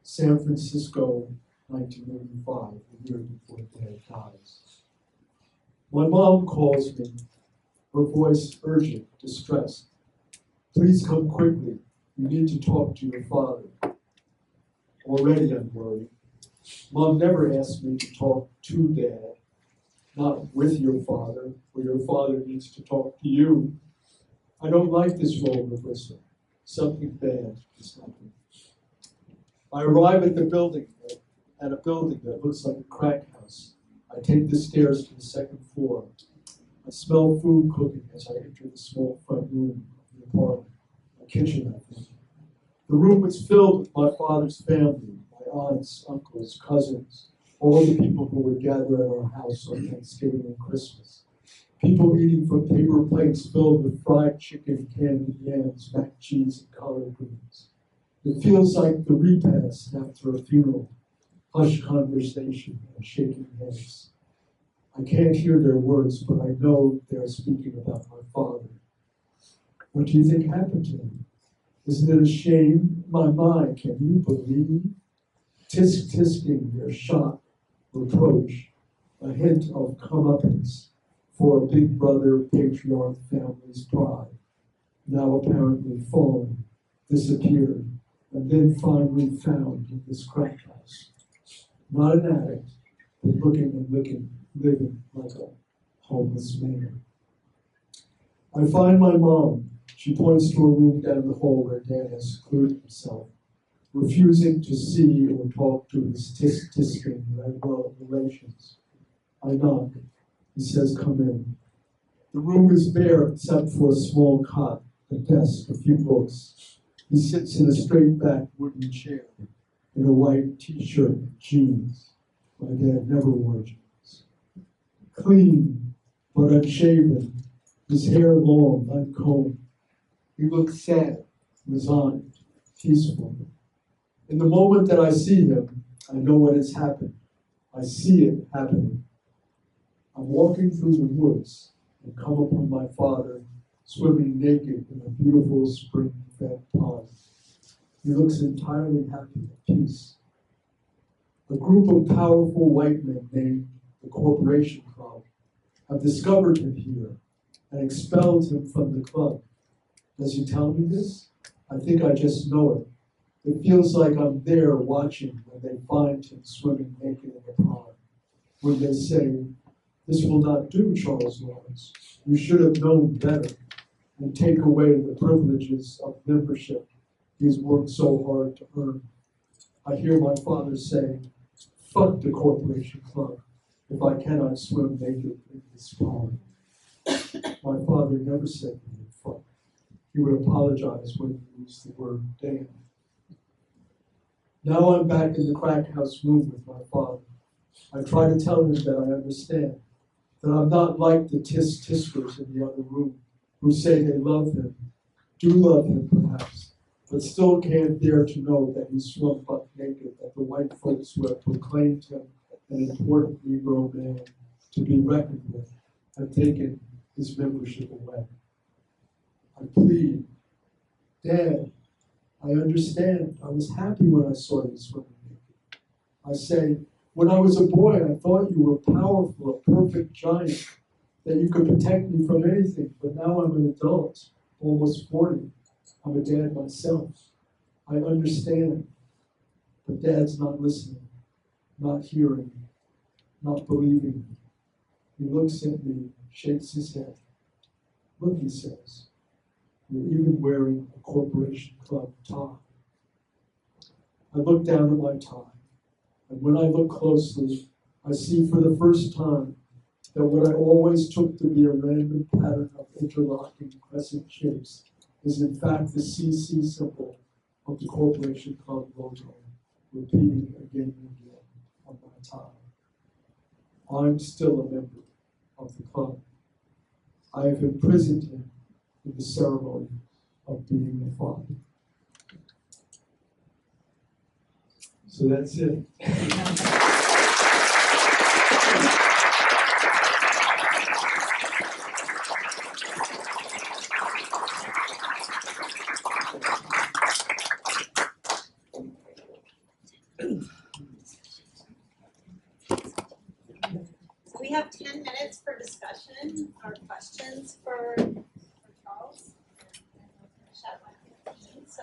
San Francisco, 1985, a year before Dad dies. My mom calls me, her voice urgent, distressed. "Please come quickly. You need to talk to your father." Already I'm worried. Mom never asked me to talk to Dad, not with your father, for your father needs to talk to you. I don't like this role reversal. Something bad is happening. I arrive at a building that looks like a crack house. I take the stairs to the second floor. I smell food cooking as I enter the small front room of the apartment, a kitchen, I think. The room was filled with my father's family, my aunts, uncles, cousins, all the people who would gather at our house on Thanksgiving and Christmas. People eating from paper plates filled with fried chicken, candied yams, mac cheese, and collard greens. It feels like the repast after a funeral, hushed conversation and shaking hands. I can't hear their words, but I know they're speaking about my father. What do you think happened to him? Isn't it a shame? My, can you believe? Tisk-tisking their shock, reproach, a hint of comeuppance for a big brother patriarch family's pride, now apparently fallen, disappeared, and then finally found in this crack house. Not an addict, but looking and living like a homeless man. I find my mom. She points to a room down the hall where Dad has secluded himself. refusing to see or talk to his tisk-tisking relations. I knock. He says, come in. The room is bare except for a small cot, a desk, a few books. He sits in a straight-back wooden chair in a white t-shirt and jeans. My dad never wore jeans. Clean, but unshaven, his hair long, uncombed. He looks sad, resigned, peaceful. In the moment that I see him, I know what has happened. I see it happening. I'm walking through the woods and come upon my father swimming naked in a beautiful spring-fed pond. He looks entirely happy at peace. A group of powerful white men named the Corporation Club have discovered him here and expelled him from the club. Does he tell me this? I think I just know it. It feels like I'm there watching when they find him swimming naked in the pond. When they say, this will not do, Charles Lawrence. You should have known better and take away the privileges of membership he's worked so hard to earn. I hear my father say, fuck the Corporation Club if I cannot swim naked in this pond. My father never said the word fuck. He would apologize when he used the word damn. Now I'm back in the crack house room with my father. I try to tell him that I understand, that I'm not like the tisk-tiskers in the other room who say they love him, do love him perhaps, but still can't dare to know that he swung buck naked, that the white folks who have proclaimed him an important Negro man to be reckoned with have taken his membership away. I plead, Dad, I understand. I was happy when I saw you swimming naked. I say, when I was a boy, I thought you were powerful, a perfect giant, that you could protect me from anything. But now I'm an adult, almost 40. I'm a dad myself. I understand. But Dad's not listening, not hearing, not believing me. He looks at me, shakes his head. Look, he says, you're even wearing a Corporation Club tie. I look down at my tie, and when I look closely, I see for the first time that what I always took to be a random pattern of interlocking crescent shapes is in fact the CC symbol of the Corporation Club logo, repeating again and again on my tie. I'm still a member of the club. I have imprisoned him in the ceremony of being a father. So that's it. We have 10 minutes for discussion or questions for Charles. Chat like 15, so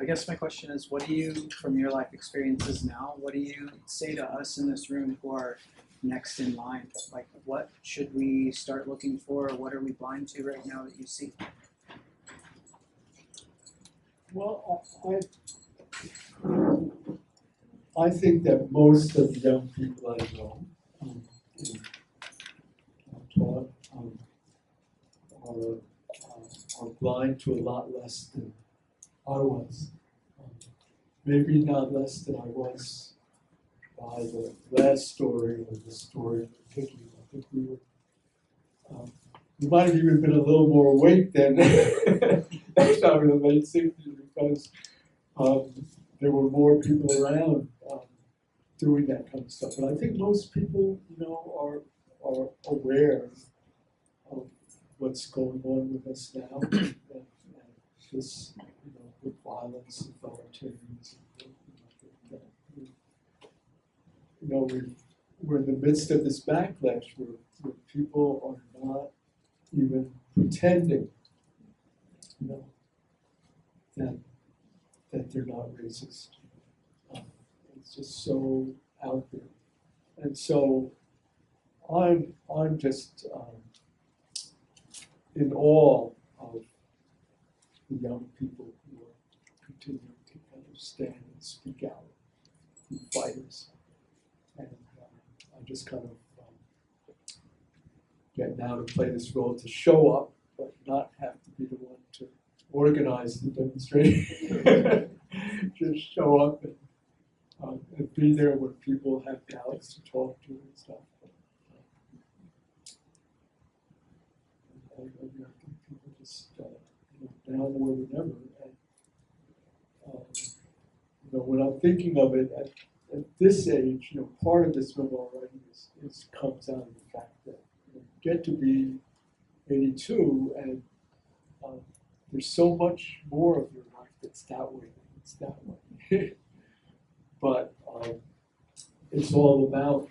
I guess my question is, what do you, from your life experiences now, what do you say to us in this room who are next in line? Like, what should we start looking for? What are we blind to right now that you see? Well, I think that most of the young people I know taught are blind to a lot less than I was. Maybe not less than I was by the last story or the story of Vicky. I think we might have even been a little more awake then that time in the late 60s because there were more people around doing that kind of stuff. But I think most people, are aware of what's going on with us now and this, with violence and authoritarianism. We're in the midst of this backlash where people are not even pretending, you know, that they're not racist. It's just so out there. And so I'm just in awe of the young people who are continuing to kind of stand and speak out, who fighters. And I just kind of get now to play this role to show up, but not have to be the one to organize the demonstration. Just show up and be there when people have doubts to talk to and stuff. I think people just now more than ever. And when I'm thinking of it at this age, part of this memoir writing is comes out of the fact that you get to be 82 and there's so much more of your life that's that way than it's that way. But it's all about,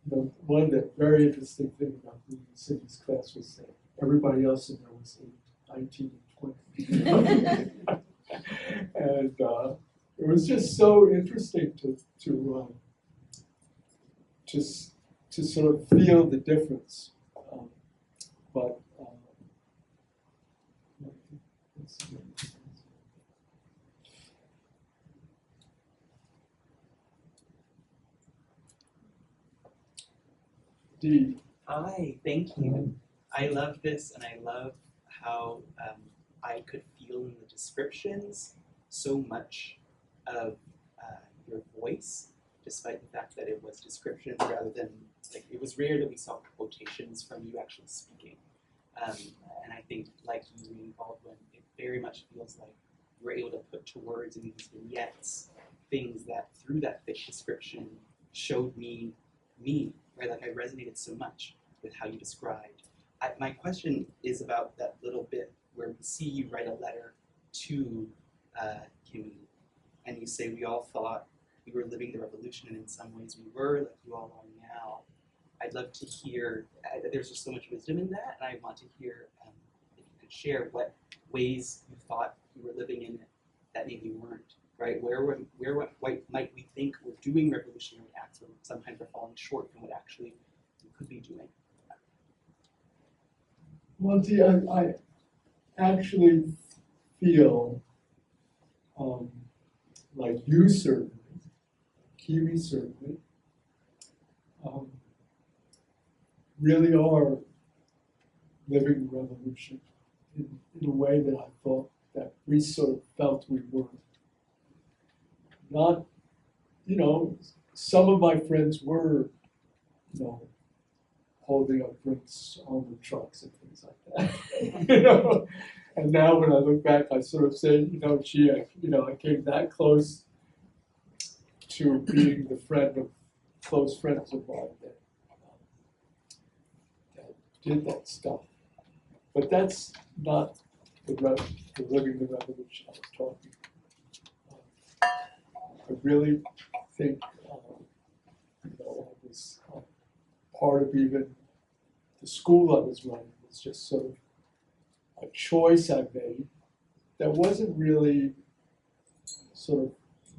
one of the very interesting things about being in Cindy's class was that everybody else in there was 19 and 20. And it was just so interesting to sort of feel the difference. But D. Hi, thank you. I love this, and I love how I could feel in the descriptions so much of your voice, despite the fact that it was descriptions rather than, it was rare that we saw quotations from you actually speaking. And I think, like you, Lee Baldwin, it very much feels like you were able to put to words in these vignettes things that, through that thick description, showed me, right? Like I resonated so much with how you described. My question is about that little bit where we see you write a letter to Kimmy, and you say we all thought we were living the revolution, and in some ways we were, like you all are now. I'd love to hear, there's just so much wisdom in that, and I want to hear if you could share what ways you thought you were living in it that maybe weren't, right? Where might we think we're doing revolutionary acts, or sometimes we're falling short from what actually we could be doing? Well, see, I actually feel like you certainly, Kiwi certainly, really are living the revolution in a way that I thought that we sort of felt we were. Not, some of my friends were, holding up drinks on the trucks and things like that. And now when I look back, I sort of say, gee, I came that close to being the friend of close friends of mine that did that stuff. But that's not the living the revolution I was talking about. I really think, I was part of even the school I was running was just sort of a choice I made that wasn't really sort of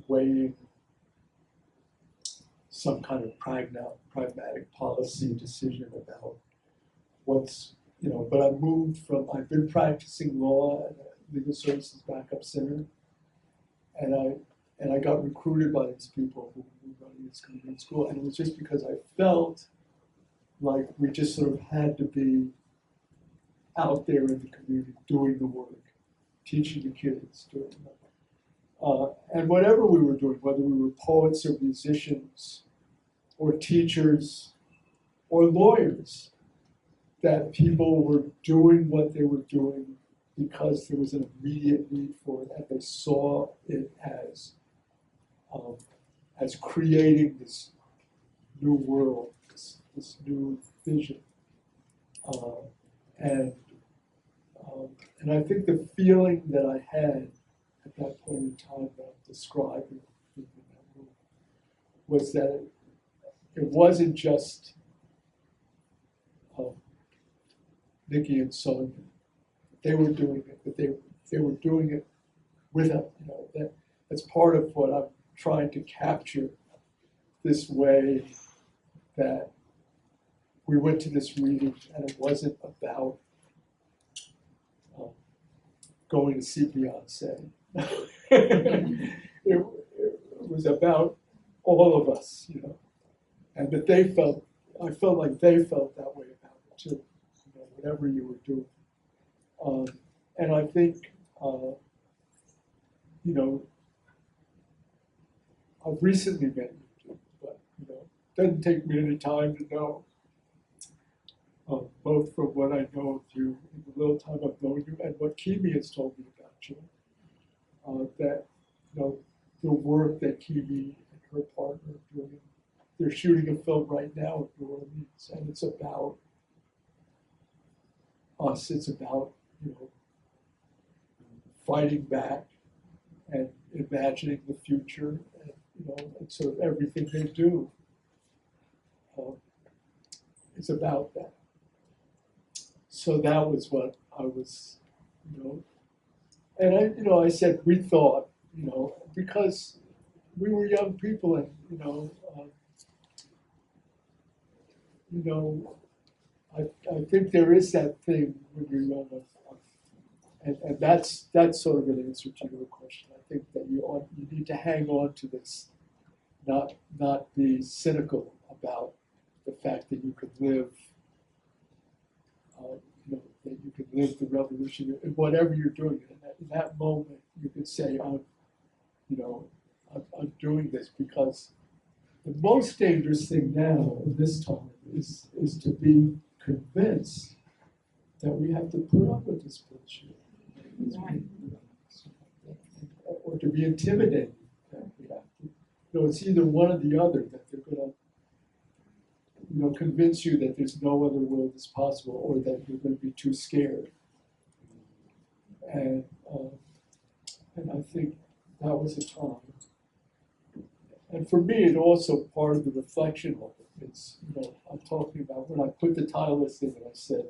weighing some kind of pragmatic policy decision about what's, but I've been practicing law at a legal services backup center, and I got recruited by these people who were running this community school, and it was just because I felt like we just sort of had to be out there in the community doing the work, teaching the kids, doing that. And whatever we were doing, whether we were poets or musicians or teachers or lawyers, that people were doing what they were doing because there was an immediate need for it, and they saw it as creating this new world, this new vision. And I think the feeling that I had at that point in time that I'm describing in that room was that it wasn't just Nikki and Sonia. They were doing it, but they were doing it with a, that's part of what I'm trying to capture, this way that we went to this reading and it wasn't about going to see Beyonce. it was about all of us, and that I felt like they felt that way about it too, whatever you were doing. And I think, I've recently met you, but it doesn't take me any time to know, both from what I know of you in the little time I've known you and what Kimi has told me about you, that the work that Kimi and her partner are doing. They're shooting a film right now in New Orleans, and it's about us. It's about fighting back and imagining the future, and sort of everything they do. It's about that. So that was what I was, and I said we thought, because we were young people, and I think there is that thing when you're young, and that's sort of an answer to your question. I think that you need to hang on to this, not be cynical about the fact that you could live, that you could live the revolution in whatever you're doing. In that moment, you could say, I'm doing this, because the most dangerous thing now, this time, is to be convinced that we have to put up with this bullshit. Or to be intimidated that we have to. It's either one or the other, that they're going to convince you that there's no other world that's possible, or that you're going to be too scared. And I think that was a time. And for me, it also part of the reflection of it. It's, I'm talking about when I put the title list in, and I said,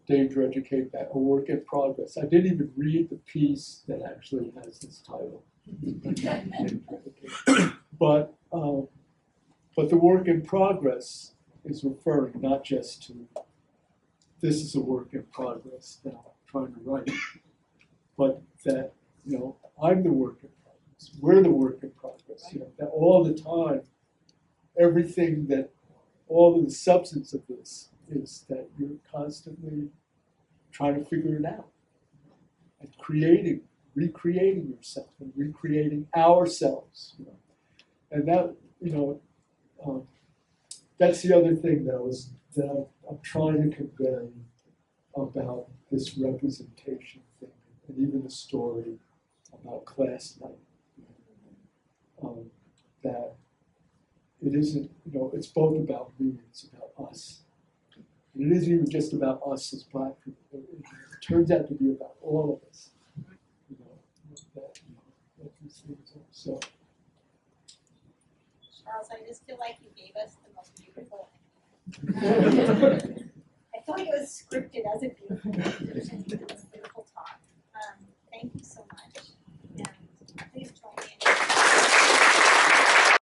Danger, Educate, a work in progress. I didn't even read the piece that actually has this title. But the work in progress is referring not just to this is a work in progress that I'm trying to write, but that I'm the work in progress. We're the work in progress. That all the time, everything that, all of the substance of this is that you're constantly trying to figure it out and recreating yourself and recreating ourselves. And that, that's the other thing that I'm trying to convey about this representation thing, and even the story about class night. That it isn't, it's both about me, it's about us. And it isn't even just about us as Black people. It turns out to be about all of us. That these things are. So. Charles, I just feel like you gave us the most beautiful. I feel like it was scripted as a beautiful.